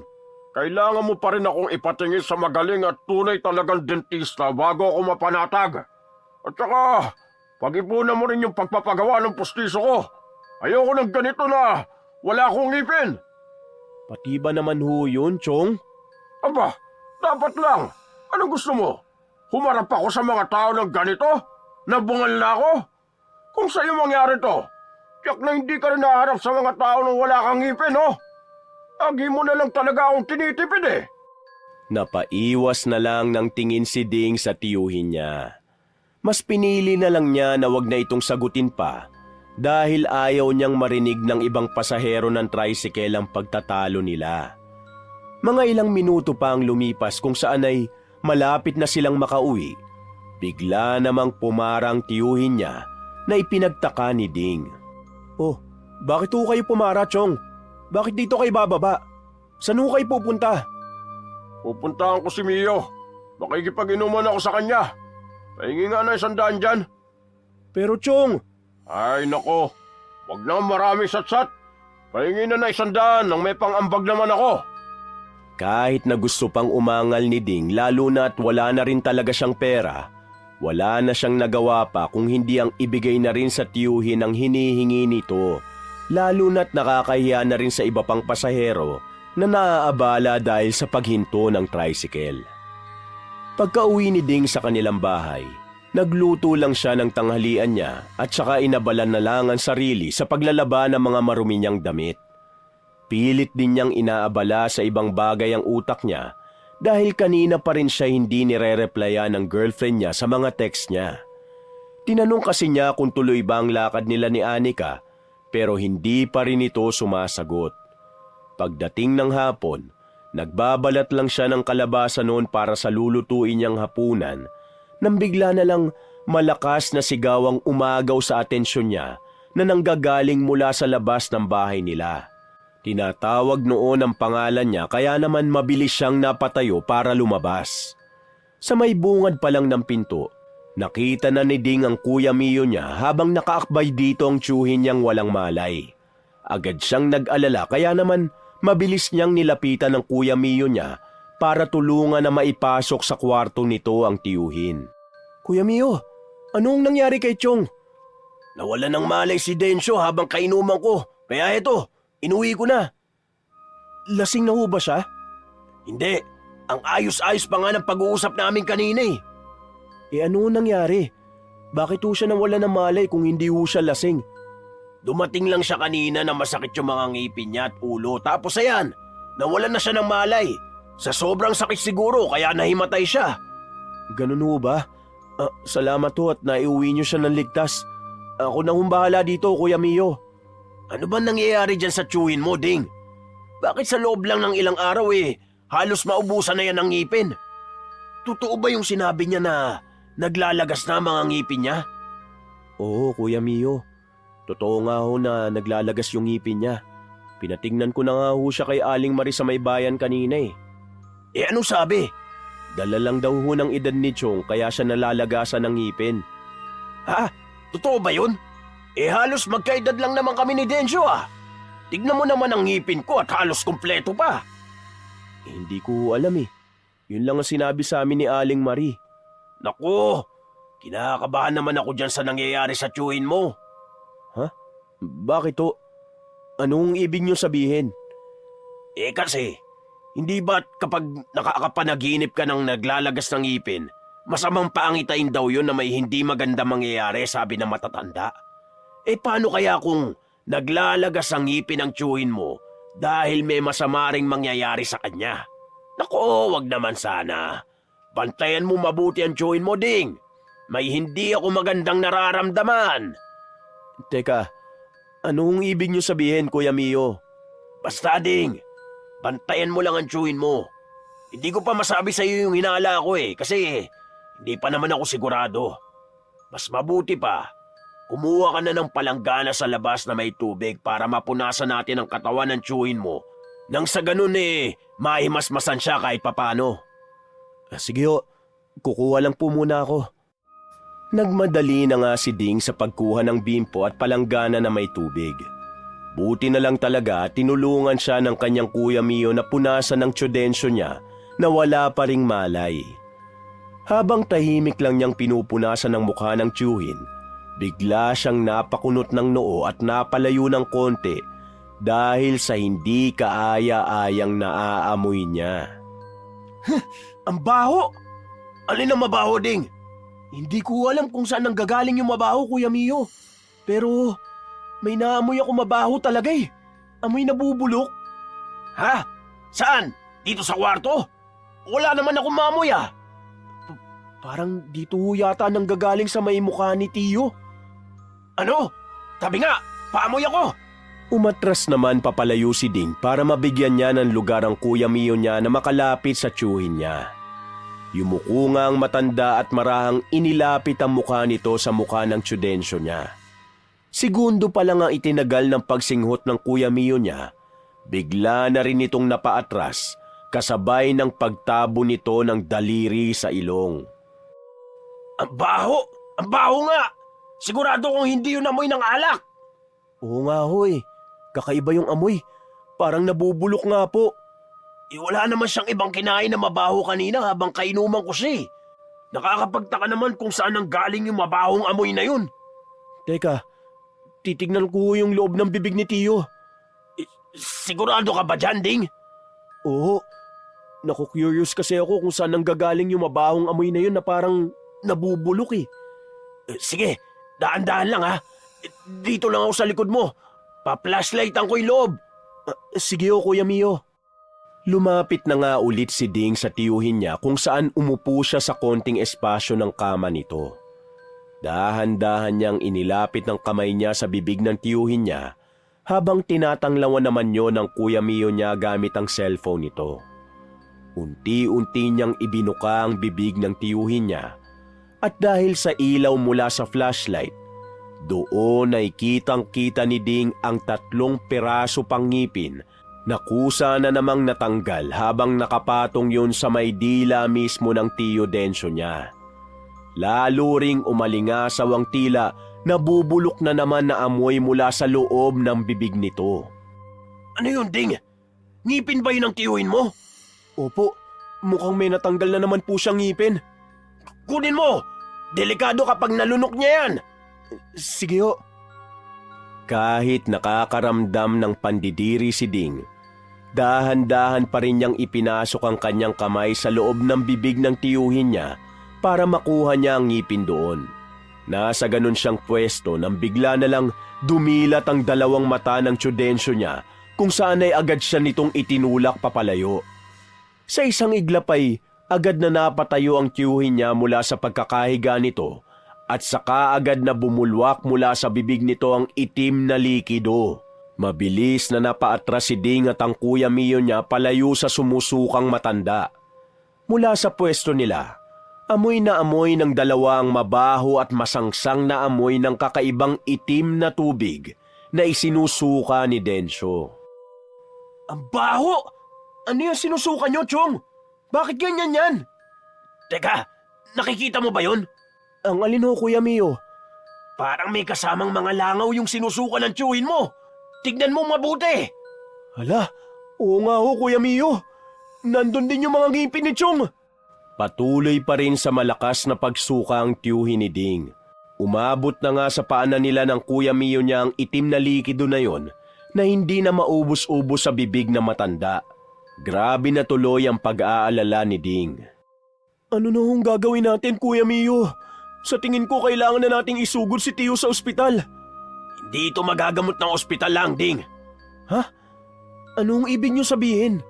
Kailangan mo pa rin akong ipatingin sa magaling at tunay talagang dentista bago ako mapanatag. At saka, pag-ipunan mo rin yung pagpapagawa ng pustiso ko. Ayoko ng ganito na wala akong ngipin. Pati ba naman ho yun, Chong? Aba, dapat lang. Anong gusto mo? Humarap ako sa mga tao ng ganito? Nabungal na ako? Kung sa'yo mangyari to, tiyak na hindi ka rin naharap sa mga tao nang wala kang ngipin, no? Agi mo na lang talaga akong tinitipid eh. Napaiwas na lang ng tingin si Ding sa tiyuhin niya. Mas pinili na lang niya na wag na itong sagutin pa dahil ayaw niyang marinig ng ibang pasahero ng tricycle ang pagtatalo nila. Mga ilang minuto pa ang lumipas kung saan ay malapit na silang makauwi. Bigla namang pumarang tiyuhin niya na ipinagtaka ni Ding. Oh, bakit ho kayo pumara, Chong? Bakit dito kayo bababa? Saan ho kayo pupunta? Pupuntahan ko si Mio. Makikipag-inuman ako sa kanya. Pahingi nga na 100 dyan. Pero Chong, Ay nako, wag na marami satsat. Pahingi na 100 nang may pang-ambag naman ako. kahit na gusto pang umangal ni Ding lalo na't wala na rin talaga siyang pera, wala na siyang nagawa pa kung hindi ang ibigay na rin sa tiyuhin ang hinihingi nito. Lalo na't nakakahiya na rin sa iba pang pasahero na naaabala dahil sa paghinto ng tricycle. Pagka-uwi ni Ding sa kanilang bahay, nagluto lang siya ng tanghalian niya at saka inabalan na lang ang sarili sa paglalaba ng mga marumi niyang damit. Pilit din niyang inaabala sa ibang bagay ang utak niya dahil kanina pa rin siya hindi nire-replyan ng girlfriend niya sa mga text niya. Tinanong kasi niya kung tuloy ba ang lakad nila ni Anika pero hindi pa rin ito sumasagot. Pagdating ng hapon, nagbabalat lang siya ng kalabasa noon para sa lulutuin niyang hapunan nang bigla na lang malakas na sigawang umagaw sa atensyon niya na nanggagaling mula sa labas ng bahay nila. Tinatawag noon ang pangalan niya kaya naman mabilis siyang napatayo para lumabas. Sa may bungad pa lang ng pinto, nakita na ni Ding ang Kuya Mio niya habang nakaakbay dito ang tiyuhin niyang walang malay. Agad siyang nag-alala kaya naman mabilis niyang nilapitan ng Kuya Mio niya para tulungan na maipasok sa kwarto nito ang tiyuhin. Kuya Mio, anong nangyari kay Chong? Nawala ng malay si Densyo habang kainuman ko, kaya eto, inuwi ko na. Lasing na ho ba siya? Hindi, ang ayos-ayos pa nga ng pag-uusap namin kanina eh. Ano nangyari? Bakit ho siya nawala ng malay kung hindi ho siya lasing? Dumating lang siya kanina na masakit yung mga ngipin niya at ulo tapos ayan, nawalan na siya ng malay. Sa sobrang sakit siguro kaya nahimatay siya. Ganun ho ba? Salamat ho at naiuwi niyo siya ng ligtas. Ako na bahala dito, Kuya Mio. Ano ba nangyayari dyan sa tiyuhin mo, Ding? Bakit sa loob lang ng ilang araw halos maubusan na yan ng ngipin? Totoo ba yung sinabi niya na naglalagas na mga ngipin niya? Oo, Kuya Mio. Totoo nga ho na naglalagas yung ngipin niya. Pinatingnan ko na nga ho siya kay Aling Marie sa may bayan kanina eh. Anong sabi? Dala lang daw ho ng edad ni Chong kaya siya nalalagasan ng ngipin. Ha? Totoo ba yun? Halos magkaedad lang naman kami ni Densyo ah. Tignan mo naman ang ngipin ko at halos kumpleto pa. Hindi ko alam eh. Yun lang ang sinabi sa amin ni Aling Marie. Naku, kinakabahan naman ako dyan sa nangyayari sa tiyuhin mo. Ha? Bakit to? Anong ibig niyo sabihin? Kasi, hindi ba't kapag nakakapanaginip ka ng naglalagas ng ngipin, masamang paangitain daw yun na may hindi maganda mangyayari sabi ng matatanda? Paano kaya kung naglalagas ang ngipin ng tiyuhin mo dahil may masama ring mangyayari sa kanya? Nako, wag naman sana. Bantayan mo mabuti ang tiyuhin mo, Ding. May hindi ako magandang nararamdaman. Teka, anong ibig niyo sabihin, Kuya Mio? Basta, Ding. Bantayan mo lang ang tiyuhin mo. Hindi ko pa masabi sa iyo yung hinala ko kasi hindi pa naman ako sigurado. Mas mabuti pa, kumuha ka na ng palanggana sa labas na may tubig para mapunasan natin ang katawan ng tiyuhin mo. Nang sa ganun mahimasmasan siya kahit papano. Sige ho, kukuha lang po muna ako. Nagmadali na nga si Ding sa pagkuha ng bimpo at palanggana na may tubig. Buti na lang talaga tinulungan siya ng kanyang Kuya Mio na punasan ng tiyudensyo niya na wala pa ring malay. Habang tahimik lang niyang pinupunasan ng mukha ng tiyuhin, bigla siyang napakunot ng noo at napalayo ng konti dahil sa hindi kaaya-ayang naaamoy niya. Ang baho! Alin ang mabaho, Ding? Hindi ko alam kung saan nanggagaling yung mabaho, Kuya Mio. Pero may naamoy ako mabaho talaga Amoy nabubulok. Ha? Saan? Dito sa kwarto? Wala naman akong maamoy ah. Parang dito ho yata nanggagaling sa may mukha ni Tiyo. Ano? Tabi nga, paamoy ako! Umatras naman papalayo si Ding para mabigyan niya ng lugar ang Kuya Mio niya na makalapit sa tiyuhin niya. Yumuko nga ang matanda at marahang inilapit ang mukha nito sa mukha ng tiyudensyo niya. Segundo pa lang ang itinagal ng pagsinghot ng Kuya Mio niya, bigla na rin itong napaatras kasabay ng pagtabo nito ng daliri sa ilong. Ang baho! Ang baho nga! Sigurado kung hindi yun amoy ng alak! Oo nga hoy, kakaiba yung amoy. Parang nabubulok nga po. Wala naman siyang ibang kinain na mabaho kanina habang kainuman ko siya. Nakakapagtaka naman kung saan ang galing yung mabahong amoy na yun. Teka, titignan ko yung loob ng bibig ni Tiyo. Sigurado ka ba dyan, Ding? Oo. Naku-curious kasi ako kung saan nanggagaling yung mabahong amoy na yun na parang nabubulok eh. Sige, daan-daan lang ha. Dito lang ako sa likod mo. Pa-flashlightan ko yung loob. Sige o, Kuya Mio. Lumapit na nga ulit si Ding sa tiyuhin niya kung saan umupo siya sa konting espasyo ng kama nito. Dahan-dahan niyang inilapit ng kamay niya sa bibig ng tiyuhin niya habang tinatanglawan naman yon ng Kuya Mio niya gamit ang cellphone nito. Unti-unti niyang ibinuka ang bibig ng tiyuhin niya at dahil sa ilaw mula sa flashlight, doon ay kitang-kita ni Ding ang 3 piraso pang ngipin na kusa na namang natanggal habang nakapatong yun sa may dila mismo ng Tiyo Densyo niya. Lalo ring umalingasaw ang tila na bubulok na naman na amoy mula sa loob ng bibig nito. Ano yun, Ding? Ngipin ba yun ang tiyuhin mo? Opo, mukhang may natanggal na naman po siyang ngipin. Kunin mo! Delikado kapag nalunok niya yan! Sige ho. Kahit nakakaramdam ng pandidiri si Ding, dahan-dahan pa rin niyang ipinasok ang kanyang kamay sa loob ng bibig ng tiyuhin niya para makuha niya ang ngipin doon. Nasa ganun siyang pwesto nang bigla na lang dumilat ang 2 mata ng tiyudensyo niya kung saan ay agad siya nitong itinulak papalayo. Sa isang iglap ay agad na napatayo ang tiyuhin niya mula sa pagkakahiga nito at saka agad na bumulwak mula sa bibig nito ang itim na likido. Mabilis na napaatras si Ding at ang Kuya Mio niya palayo sa sumusukang matanda. Mula sa pwesto nila, amoy na amoy ng 2 ang mabaho at masangsang na amoy ng kakaibang itim na tubig na isinusuka ni Densyo. Ang baho! Ano yung sinusuka niyo, Chong? Bakit ganyan yan? Teka, nakikita mo ba yun? Ang alin ho, Kuya Mio? Parang may kasamang mga langaw yung sinusuka ng tiyuhin mo. Tignan mo mabuti. Hala, oo nga ho, Kuya Mio. Nandun din yung mga ngipin ni Chong. Patuloy pa rin sa malakas na pagsuka ang tiyuhin ni Ding. Umabot na nga sa paanan nila ng Kuya Mio niya ang itim na likido na yon na hindi na maubos-ubos sa bibig na matanda. Grabe na tuloy ang pag-aalala ni Ding. Ano na hong gagawin natin, Kuya Mio? Sa tingin ko kailangan na nating isugod si Tiyo sa ospital. Hindi ito magagamot ng ospital lang, Ding. Ha? Anong ibig niyo sabihin?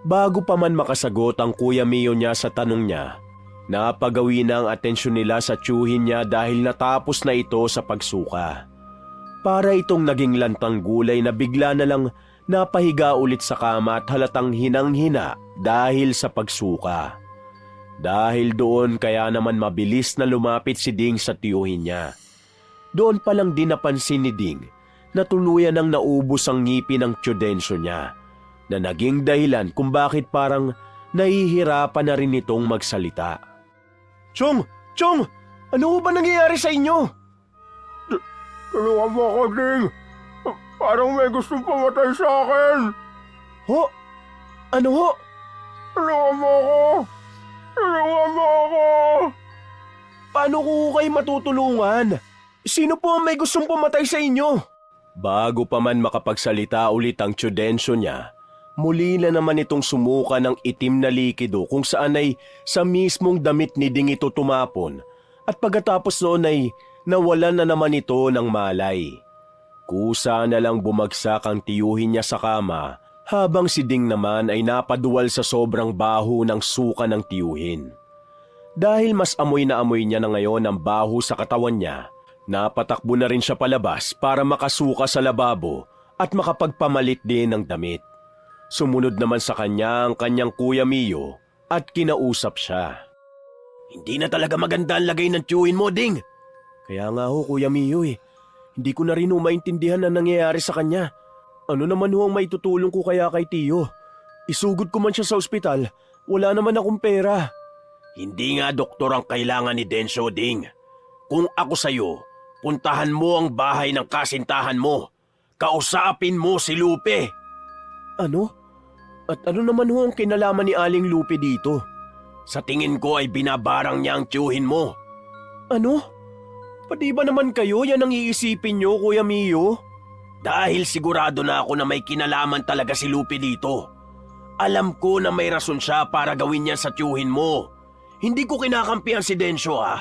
Bago pa man makasagot ang Kuya Mio niya sa tanong niya, napagawi na ang atensyon nila sa tiyuhin niya dahil natapos na ito sa pagsuka. Para itong naging lantang gulay na bigla na lang napahiga ulit sa kama at halatang hinang-hina dahil sa pagsuka. Dahil doon kaya naman mabilis na lumapit si Ding sa tiyuhin niya. Doon pa lang din napansin ni Ding na tuluyan ang naubos ang ngipin ng tiyudensyo niya na naging dahilan kung bakit parang nahihirapan na rin itong magsalita. Chong! Chong! Ano ba nangyayari sa inyo? Tulungan mo ako, Ding! Parang may gustong pumatay sa akin! Ho? Ano ho? Tulungan mo ako! Tulungan mo ako! Paano ko kayo matutulungan? Sino po ang may gustong pumatay sa inyo? Bago pa man makapagsalita ulit ang tiyudensyo niya, muli na naman itong sumuka ng itim na likido kung saan ay sa mismong damit ni Ding ito tumapon at pagkatapos noon ay nawalan na naman ito ng malay. Kusa na lang bumagsak ang tiyuhin niya sa kama Habang si Ding naman ay napaduwal sa sobrang baho ng suka ng tiyuhin. Dahil mas amoy na amoy niya na ngayon ang baho sa katawan niya, napatakbo na rin siya palabas para makasuka sa lababo at makapagpamalit din ng damit. Sumunod naman sa kanya ang kanyang Kuya Mio at kinausap siya. Hindi na talaga maganda ang lagay ng tiyuhin mo, Ding. Kaya nga ho, Kuya Mio Hindi ko na rin maintindihan ang nangyayari sa kanya. Ano naman ho ang maitutulong ko kaya kay Tiyo? Isugod ko man siya sa ospital, wala naman akong pera. Hindi nga doktor ang kailangan ni Densyo, Ding. Kung ako sa'yo, puntahan mo ang bahay ng kasintahan mo. Kausapin mo si Lupe. Ano? At ano naman ho ang kinalaman ni Aling Lupe dito? Sa tingin ko ay binabarang niya ang tiyuhin mo. Ano? Pati ba naman kayo yan ang iisipin nyo, Kuya Mio? Dahil sigurado na ako na may kinalaman talaga si Lupe dito. Alam ko na may rason siya para gawin yan sa tiyuhin mo. Hindi ko kinakampihan si Densyo ha.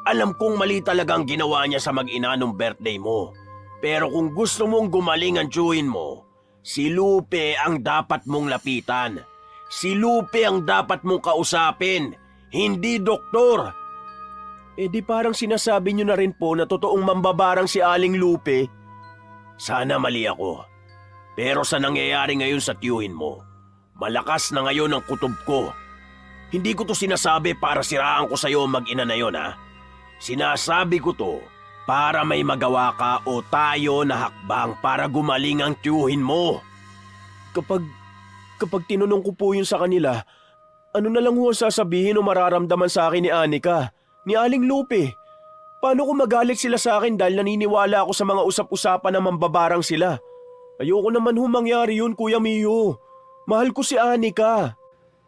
Alam kong mali talaga ang ginawa niya sa mag-ina nung birthday mo. Pero kung gusto mong gumaling ang tiyuhin mo, si Lupe ang dapat mong lapitan. Si Lupe ang dapat mong kausapin, hindi doktor. Eh di parang sinasabi nyo na rin po na totoong mambabarang si Aling Lupe. Sana mali ako. Pero sa nangyayari ngayon sa tiyuhin mo, malakas na ngayon ang kutob ko. Hindi ko to sinasabi para siraan ko sa'yo mag-ina na yon ha. Sinasabi ko to para may magawa ka o tayo na hakbang para gumaling ang tiyuhin mo. Kapag tinanong ko po yun sa kanila, ano na lang ho ang sasabihin o mararamdaman sa akin ni Anika, ni Aling Lupe? Paano kung magalit sila sa akin dahil naniniwala ako sa mga usap-usapan na mambabarang sila? Ayoko naman mangyari yun, Kuya Mio. Mahal ko si Anika.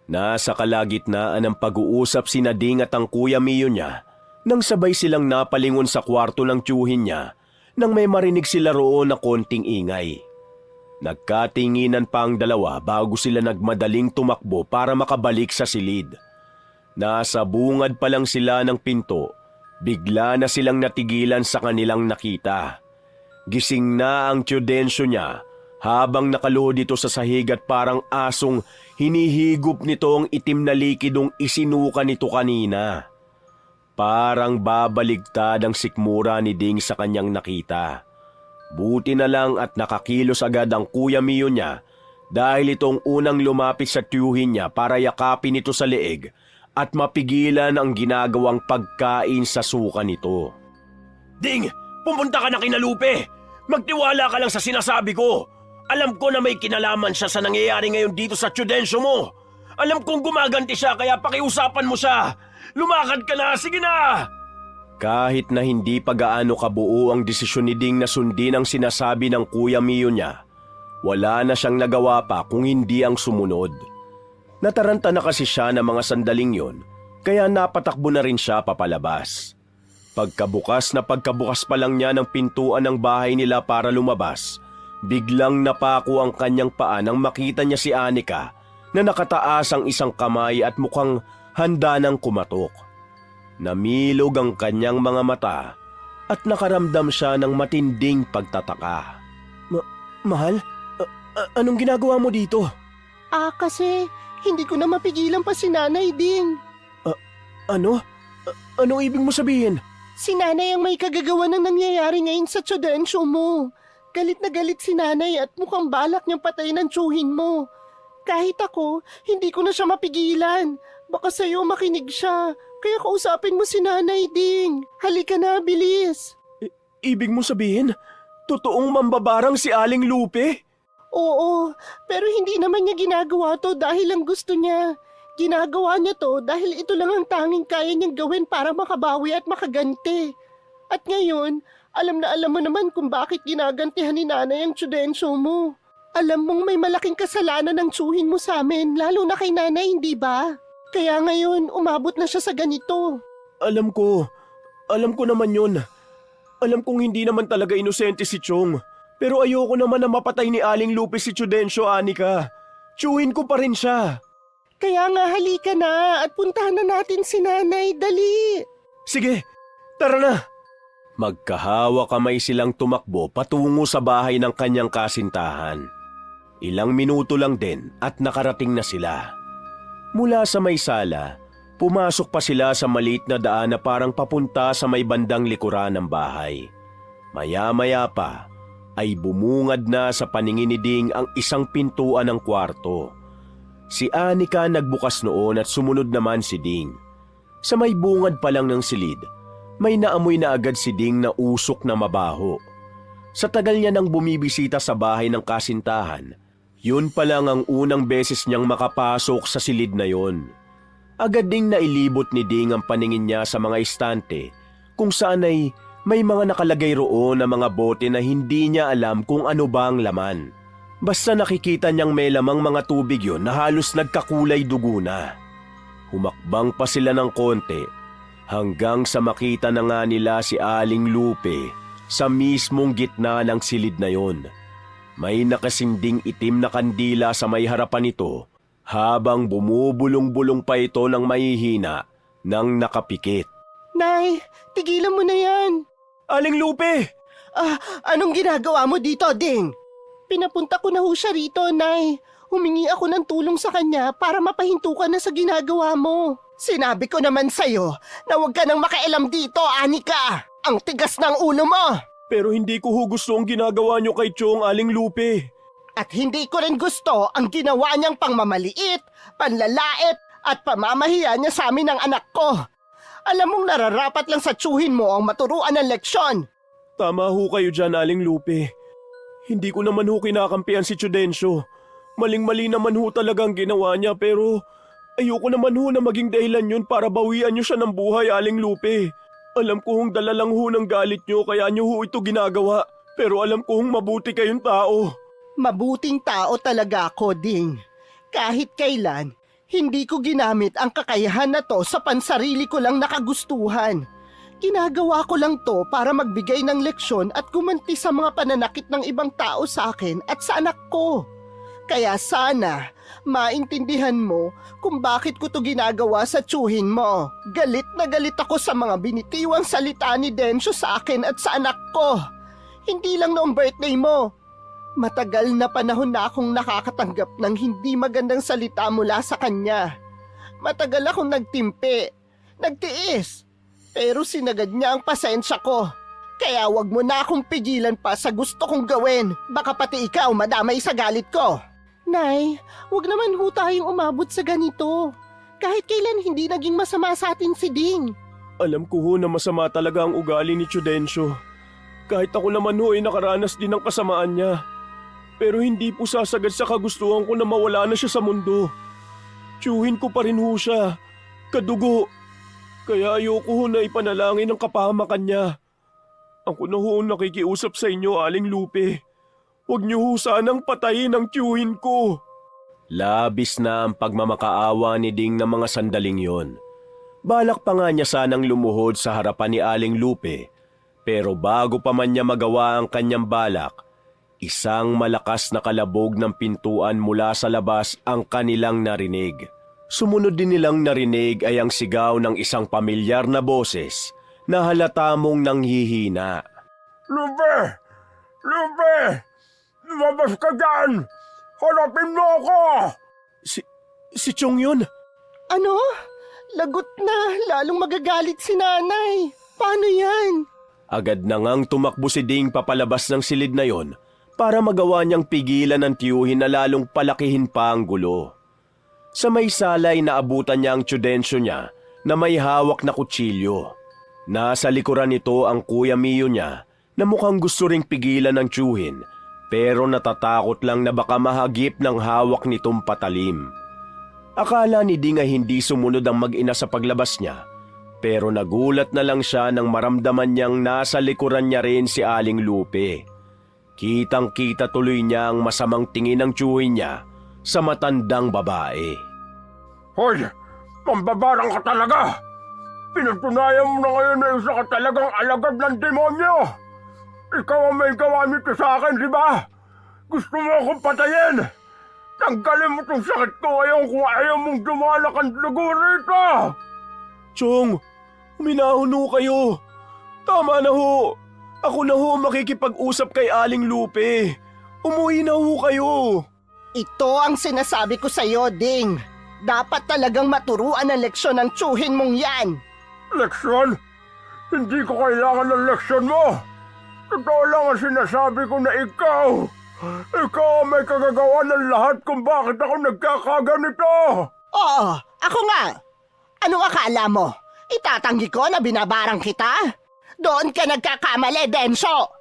Nasa kalagitnaan ng pag-uusap sina Ding at ang Kuya Mio niya nang sabay silang napalingon sa kwarto ng tiyuhin niya nang may marinig sila roon na konting ingay. Nagkatinginan pa ang dalawa bago sila nagmadaling tumakbo para makabalik sa silid. Nasa bungad pa lang sila ng pinto, bigla na silang natigilan sa kanilang nakita. Gising na ang tiyo Densyo niya habang nakaluhod ito sa sahig at parang asong hinihigop nito ang itim na likidong isinuka nito kanina. Parang babaligtad ang sikmura ni Ding sa kanyang nakita. Buti na lang at nakakilos agad ang Kuya Mio niya dahil itong unang lumapit sa tiyuhin niya para yakapin ito sa leeg at mapigilan ang ginagawang pagkain sa suka nito. Ding, pumunta ka na kina Lupe. Magtiwala ka lang sa sinasabi ko. Alam ko na may kinalaman siya sa nangyayari ngayon dito sa tiyudensyo mo. Alam kong gumaganti siya kaya pakiusapan mo siya. Lumakad ka na, sige na! Kahit na hindi pa gaano kabuo ang desisyon ni Ding na sundin ang sinasabi ng Kuya Mio niya, wala na siyang nagawa pa kung hindi ang sumunod. Nataranta na kasi siya ng mga sandaling yon, kaya napatakbo na rin siya papalabas. Pagkabukas pa lang niya ng pintuan ng bahay nila para lumabas, biglang napako ang kanyang paa nang makita niya si Anika na nakataas ang isang kamay at mukhang handa ng kumatok. Namilog ang kanyang mga mata at nakaramdam siya ng matinding pagtataka. Mahal? Anong ginagawa mo dito? Kasi hindi ko na mapigilan pa si Nanay Ding. Ano? Anong ibig mo sabihin? Si Nanay ang may kagagawa ng nangyayari ngayon sa tiyudensyo mo. Galit na galit si Nanay at mukhang balak niyang patayin ang tiyuhin mo. Kahit ako, hindi ko na siya mapigilan. Baka sa'yo makinig siya. Kaya kausapin mo si Nanay Ding. Halika na, bilis. Ibig mo sabihin, totoong mambabarang si Aling Lupe? Oo, pero hindi naman niya ginagawa to dahil lang gusto niya. Ginagawa niya to dahil ito lang ang tanging kaya niyang gawin para makabawi at makaganti. At ngayon, alam na alam mo naman kung bakit ginagantihan ni Nanay ang tiyudensyo mo. Alam mong may malaking kasalanan ng tiyuhin mo sa amin, lalo na kay Nanay, hindi ba? Kaya ngayon, umabot na siya sa ganito. Alam ko naman yun. Alam kong hindi naman talaga inosente si Chong. Pero ayoko naman na mapatay ni Aling Lupe si Tiyudensyo, Anika. Tiyuhin ko pa rin siya. Kaya nga halika na at puntahan na natin si Nanay, dali. Sige, tara na. Magkahawa kamay silang tumakbo patungo sa bahay ng kanyang kasintahan. Ilang minuto lang din at nakarating na sila. Mula sa may sala, pumasok pa sila sa maliit na daan na parang papunta sa may bandang likuran ng bahay. Maya-maya pa ay bumungad na sa paningin ni Ding ang isang pintuan ng kwarto. Si Anika nagbukas noon at sumunod naman si Ding. Sa may bungad pa lang ng silid, may naamoy na agad si Ding na usok na mabaho. Sa tagal niya nang bumibisita sa bahay ng kasintahan, yun pa lang ang unang beses niyang makapasok sa silid na yon. Agad ding nailibot ni Ding ang paningin niya sa mga estante kung saan ay may mga nakalagay roon na mga bote na hindi niya alam kung ano bang laman. Basta nakikita niyang may lamang mga tubig yon na halos nagkakulay dugo na. Humakbang pa sila ng konti hanggang sa makita na nga nila si Aling Lupe sa mismong gitna ng silid na yon. May nakasinding itim na kandila sa may harapan nito habang bumubulong-bulong pa ito ng mahihina nang nakapikit. Nay, tigilan mo na yan. Aling Lupe! Anong ginagawa mo dito, Ding? Pinapunta ko na ho siya rito, Nay. Humingi ako ng tulong sa kanya para mapahinto ka na sa ginagawa mo. Sinabi ko naman sa'yo na huwag ka nang makialam dito, Anika. Ang tigas ng ulo mo. Pero hindi ko gusto ang ginagawa niyo kay Chong, Aling Lupe. At hindi ko rin gusto ang ginawa niyang pangmamaliit, panlalait at pamamahiya niya sa amin ng anak ko. Alam mong nararapat lang sa tsuhin mo ang maturuan ng leksyon. Tama ho kayo dyan, Aling Lupe. Hindi ko naman ho kinakampihan si Chudencio. Maling-mali naman ho talaga ang ginawa niya pero ayoko naman ho na maging dahilan yun para bawian niyo siya ng buhay, Aling Lupe. Alam ko hong dala lang ho ng galit niyo kaya niyo ho ito ginagawa. Pero alam ko hong mabuti kayong tao. Mabuting tao talaga ako, Ding. Kahit kailan, hindi ko ginamit ang kakayahan na to sa pansarili ko lang nakagustuhan. Ginagawa ko lang to para magbigay ng leksyon at gumanti sa mga pananakit ng ibang tao sa akin at sa anak ko. Kaya sana, maintindihan mo kung bakit ko to ginagawa sa tsuhin mo. Galit na galit ako sa mga binitiwang salita ni Dencio sa akin at sa anak ko. Hindi lang noong birthday mo. Matagal na panahon na akong nakakatanggap ng hindi magandang salita mula sa kanya. Matagal akong nagtimpi, nagtiis. Pero sinagad niya ang pasensya ko. Kaya wag mo na akong pigilan pa sa gusto kong gawin. Baka pati ikaw madamay sa galit ko. Nay, wag naman ho tayong umabot sa ganito. Kahit kailan hindi naging masama sa atin si Ding. Alam ko ho na masama talaga ang ugali ni Chudencio. Kahit ako naman ho ay nakaranas din ng kasamaan niya. Pero hindi po sasagad sa kagustuhan ko na mawala na siya sa mundo. Tiyuhin ko pa rin ho siya. Kadugo. Kaya ayoko ho na ipanalangin ang kapahamakan niya. Ako na ho nakikiusap sa inyo, Aling Lupe. Huwag niyo ho sanang patayin ang tiyuhin ko. Labis na ang pagmamakaawa ni Ding ng mga sandaling yon. Balak pa nga niya sanang lumuhod sa harapan ni Aling Lupe. Pero bago pa man niya magawa ang kanyang balak, isang malakas na kalabog ng pintuan mula sa labas ang kanilang narinig. Sumunod din nilang narinig ay ang sigaw ng isang pamilyar na boses na halata mong nanghihina. Lupe! Lupe! Lumabas ka dyan! Hanapin mo ako! Si Chong yun? Ano? Lagot na, lalong magagalit si nanay. Paano yan? Agad na ngang tumakbo si Ding papalabas ng silid na yon para magawa niyang pigilan ng tiyuhin na lalong palakihin pa ang gulo. Sa may salay naabutan niya ang Chudencio niya na may hawak na kutsilyo. Nasa likuran nito ang Kuya Mio niya na mukhang gusto ring pigilan ng tiyuhin pero natatakot lang na baka mahagip ng hawak nitong patalim. Akala ni Ding ay hindi sumunod ang mag-ina sa paglabas niya pero nagulat na lang siya nang maramdaman niyang nasa likuran niya rin si Aling Lupe. Kitang-kita tuloy niya ang masamang tingin ng tiyuhin niya sa matandang babae. Hoy! Mambabarang ka talaga! Pinatunayan mo na ngayon na isa ka talagang alagad ng demonyo! Ikaw ang may gawa nito sa akin, di ba? Gusto mo akong patayin! Tanggalin mo tong sakit ko ngayon kung ayaw mong dumalak ang dugo rito! Chong, uminahon ho kayo. Tama na ho. Ako na ho makikipag-usap kay Aling Lupe. Umuwi na ho kayo. Ito ang sinasabi ko sa'yo, Ding. Dapat talagang maturuan ng leksyon ng tsuhin mong yan. Leksyon? Hindi ko kailangan ng leksyon mo. Totoo lang ang sinasabi ko na ikaw ang may kagagawa ng lahat kung bakit ako nagkakaganito. Oo, ako nga. Anong akala mo? Itatanggi ko na binabarang kita? Doon ka nagkakamali, Densyo.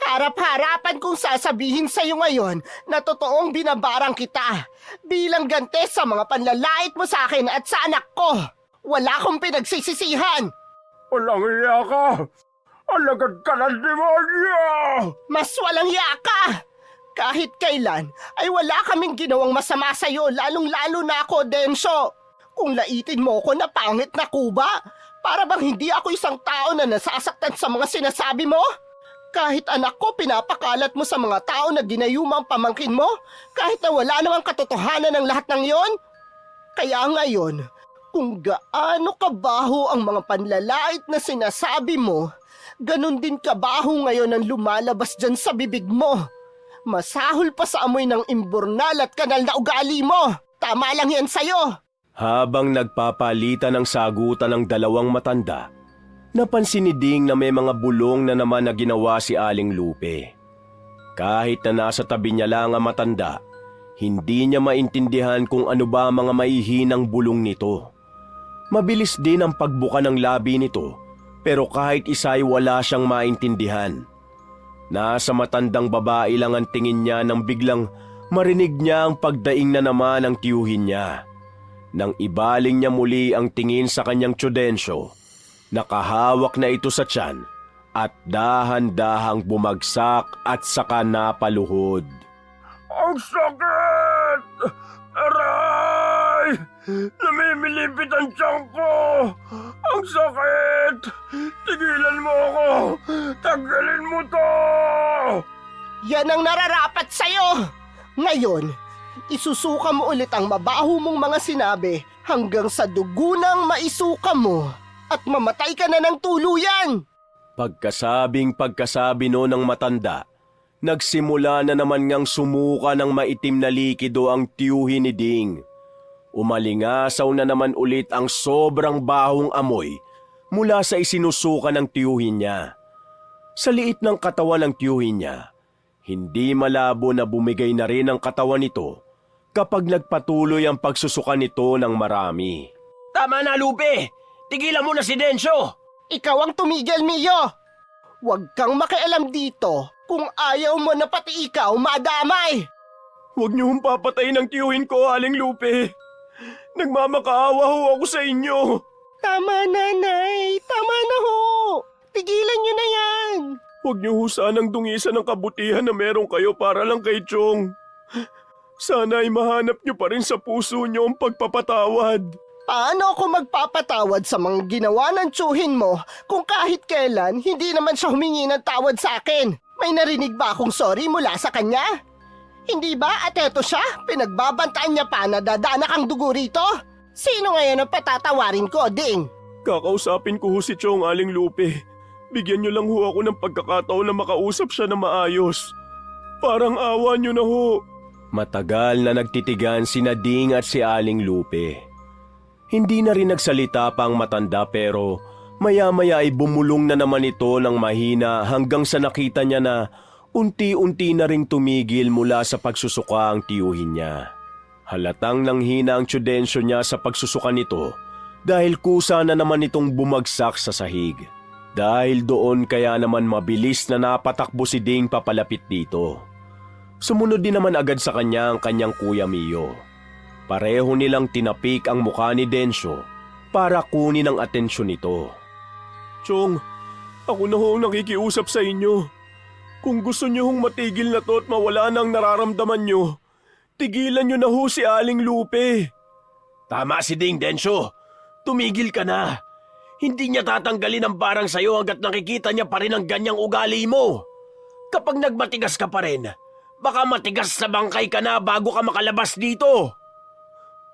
Harap-harapan kong sasabihin sa'yo ngayon na totoong binabarang kita bilang ganti sa mga panlalait mo sa akin at sa anak ko. Wala akong pinagsisisihan. Walang iya ka. Alagad ka ng demonyo! Mas walang iya ka! Kahit kailan ay wala kaming ginawang masama sa'yo, lalong-lalo na ako, Densyo. Kung laitin mo ko na pangit na kuba, para bang hindi ako isang tao na nasasaktan sa mga sinasabi mo? Kahit anak ko, pinapakalat mo sa mga tao na ginayumang pamangkin mo, kahit na wala namang katotohanan ng lahat ng yon? Kaya ngayon, kung gaano kabaho ang mga panlalait na sinasabi mo, ganun din kabaho ngayon ang lumalabas dyan sa bibig mo. Masahol pa sa amoy ng imburnal at kanal na ugali mo. Tama lang yan sa'yo. Habang nagpapalitan ng sagutan ng dalawang matanda, napansin ni Ding na may mga bulong na naman na ginawa si Aling Lupe. Kahit na nasa tabi niya lang ang matanda, hindi niya maintindihan kung ano ba mga maihinang bulong nito. Mabilis din ang pagbuka ng labi nito, pero kahit isa'y wala siyang maintindihan. Nasa matandang babae lang ang tingin niya nang biglang marinig niya ang pagdaing na naman ng tiyuhin niya. Nang ibaling niya muli ang tingin sa kanyang tiyudensyo, nakahawak na ito sa tiyan at dahan-dahang bumagsak at saka napaluhod. Ang sakit! Aray! Namimilipit ang tiyan ko! Ang sakit! Tigilan mo ako! Tanggalin mo to! Yan ang nararapat sa'yo! Ngayon, isusuka mo ulit ang mabaho mong mga sinabi hanggang sa dugunang maisuka mo at mamatay ka na ng tuluyan! Pagkasabi no ng matanda, nagsimula na naman ngang sumuka ng maitim na likido ang tiyuhin ni Ding. Umalingasaw na naman ulit ang sobrang bahong amoy mula sa isinusuka ng tiyuhin niya. Sa liit ng katawan ng tiyuhin niya, hindi malabo na bumigay na rin ang katawan nito kapag nagpatuloy ang pagsusuka nito ng marami. Tama na, Lupe! Tigilan mo na si Densyo! Ikaw ang tumigil, Mio! Huwag kang makialam dito kung ayaw mo na pati ikaw madamay! Huwag niyo hong papatayin ang tiyuhin ko, Aling Lupe. Nagmamakaawa ho ako sa inyo. Tama na, Nay! Tama na ho! Tigilan niyo na yan! Huwag niyo ho sanang dungisan ng kabutihan na meron kayo para lang kay Chong. Sana ay mahanap niyo pa rin sa puso niyo ang pagpapatawad. Paano ako magpapatawad sa mga ginawa ng tsuhin mo kung kahit kailan hindi naman siya humingi ng tawad sa akin? May narinig ba akong sorry mula sa kanya? Hindi ba at eto siya, pinagbabantaan niya pa na dadaanak ang dugo rito? Sino ngayon ang patatawarin ko, Ding? Kakausapin ko ho si Chong, Aling Lupe. Bigyan niyo lang ho ako ng pagkakataon na makausap siya na maayos. Parang awa niyo na ho. Matagal na nagtitigan si Ding at si Aling Lupe. Hindi na rin nagsalita pa ang matanda pero maya-maya ay bumulong na naman ito ng mahina hanggang sa nakita niya na unti-unti na ring tumigil mula sa pagsusuka ang tiyuhin niya. Halatang nanghina ang tiyudensyo niya sa pagsusuka nito dahil kusa na naman itong bumagsak sa sahig. Dahil doon kaya naman mabilis na napatakbo si Ding papalapit dito. Sumunod din naman agad sa kanya ang kanyang kuya Mio. Pareho nilang tinapik ang mukha ni Densyo para kunin ang atensyon nito. Chong, ako na ho ang nakikiusap sa inyo. Kung gusto niyo hong matigil na to at mawala na ang nararamdaman niyo, tigilan niyo na ho si Aling Lupe. Tama si Ding, Densyo. Tumigil ka na. Hindi niya tatanggalin ang barang sa'yo hanggat nakikita niya pa rin ang ganyang ugali mo. Kapag nagmatigas ka pa rin, baka matigas sa bangkay ka na bago ka makalabas dito.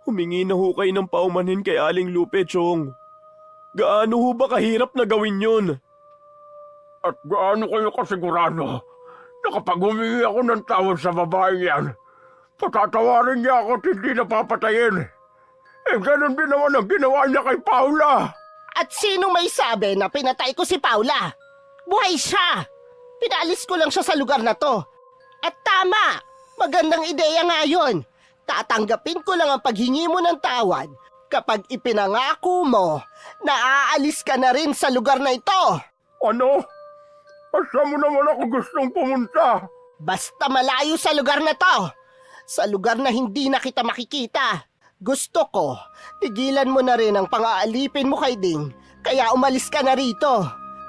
Humingi na ho kayo ng paumanhin kay Aling Lupe, Chong. Gaano ho ba kahirap na gawin yun? At gaano kayo kasigurado na kapag humingi ako ng tawad sa babae yan, Patatawarin niya ako at hindi napapatayin. Ganun din naman ang ginawa niya kay Paula. At sinong may sabi na pinatay ko si Paula? Buhay siya! Pinaalis ko lang siya sa lugar na to. At tama! Magandang ideya nga yun. Tatanggapin ko lang ang paghingi mo ng tawad kapag ipinangako mo na aalis ka na rin sa lugar na ito. Ano? Saan mo naman ako gustong pumunta? Basta malayo sa lugar na to. Sa lugar na hindi na kita makikita. Gusto ko, tigilan mo na rin ang pang-aalipin mo kay Ding, kaya umalis ka na rito.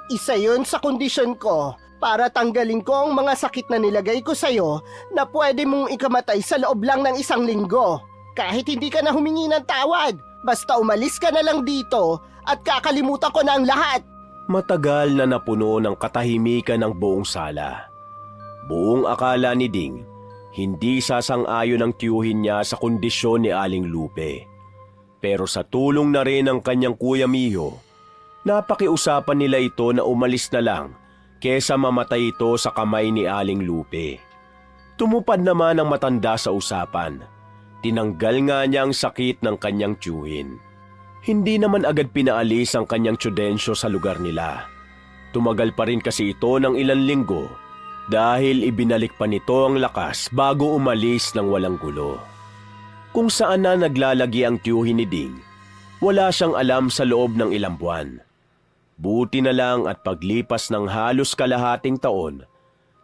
Isa yun sa kondisyon ko para tanggalin ko ang mga sakit na nilagay ko sa'yo na pwede mong ikamatay sa loob lang ng 1 linggo. Kahit hindi ka na humingi ng tawad, basta umalis ka na lang dito at kakalimutan ko na ang lahat. Matagal na napuno ng katahimikan ng buong sala. Buong akala ni Ding, hindi sasang-ayon ang tiyuhin niya sa kondisyon ni Aling Lupe. Pero sa tulong na rin ng kanyang Kuya Miho, napakiusapan nila ito na umalis na lang kesa mamatay ito sa kamay ni Aling Lupe. Tumupad naman ang matanda sa usapan. Tinanggal nga niya ang sakit ng kanyang tiyuhin. Hindi naman agad pinaalis ang kanyang tiyudensyo sa lugar nila. Tumagal pa rin kasi ito ng ilang linggo dahil ibinalik pa nito ang lakas bago umalis ng walang gulo. Kung saan na naglalagi ang tiyuhin ni Ding, wala siyang alam sa loob ng ilang buwan. Buti na lang at paglipas ng halos kalahating taon,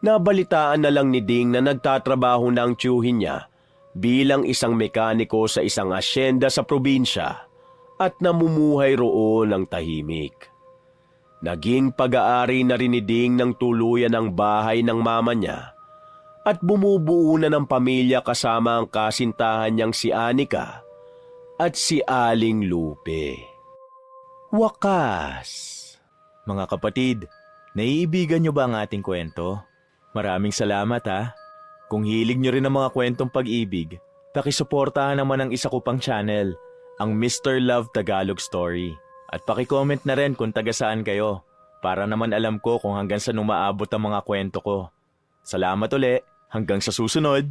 nabalitaan na lang ni Ding na nagtatrabaho na ang tiyuhin niya bilang isang mekaniko sa isang asyenda sa probinsya at namumuhay roon ng tahimik. Naging pag-aari na rin ni Ding ng tuluyan ang bahay ng mama niya at bumubuo na ng pamilya kasama ang kasintahan niyang si Anika at si Aling Lupe. Wakas! Mga kapatid, naiibigan niyo ba ang ating kwento? Maraming salamat ha. Kung hilig niyo rin ang mga kwentong pag-ibig, pakisuportahan naman ang isa ko pang channel, ang Mr. Love Tagalog Story. At paki-comment na rin kung taga saan kayo, para naman alam ko kung hanggang saan umaabot ang mga kwento ko. Salamat uli, hanggang sa susunod!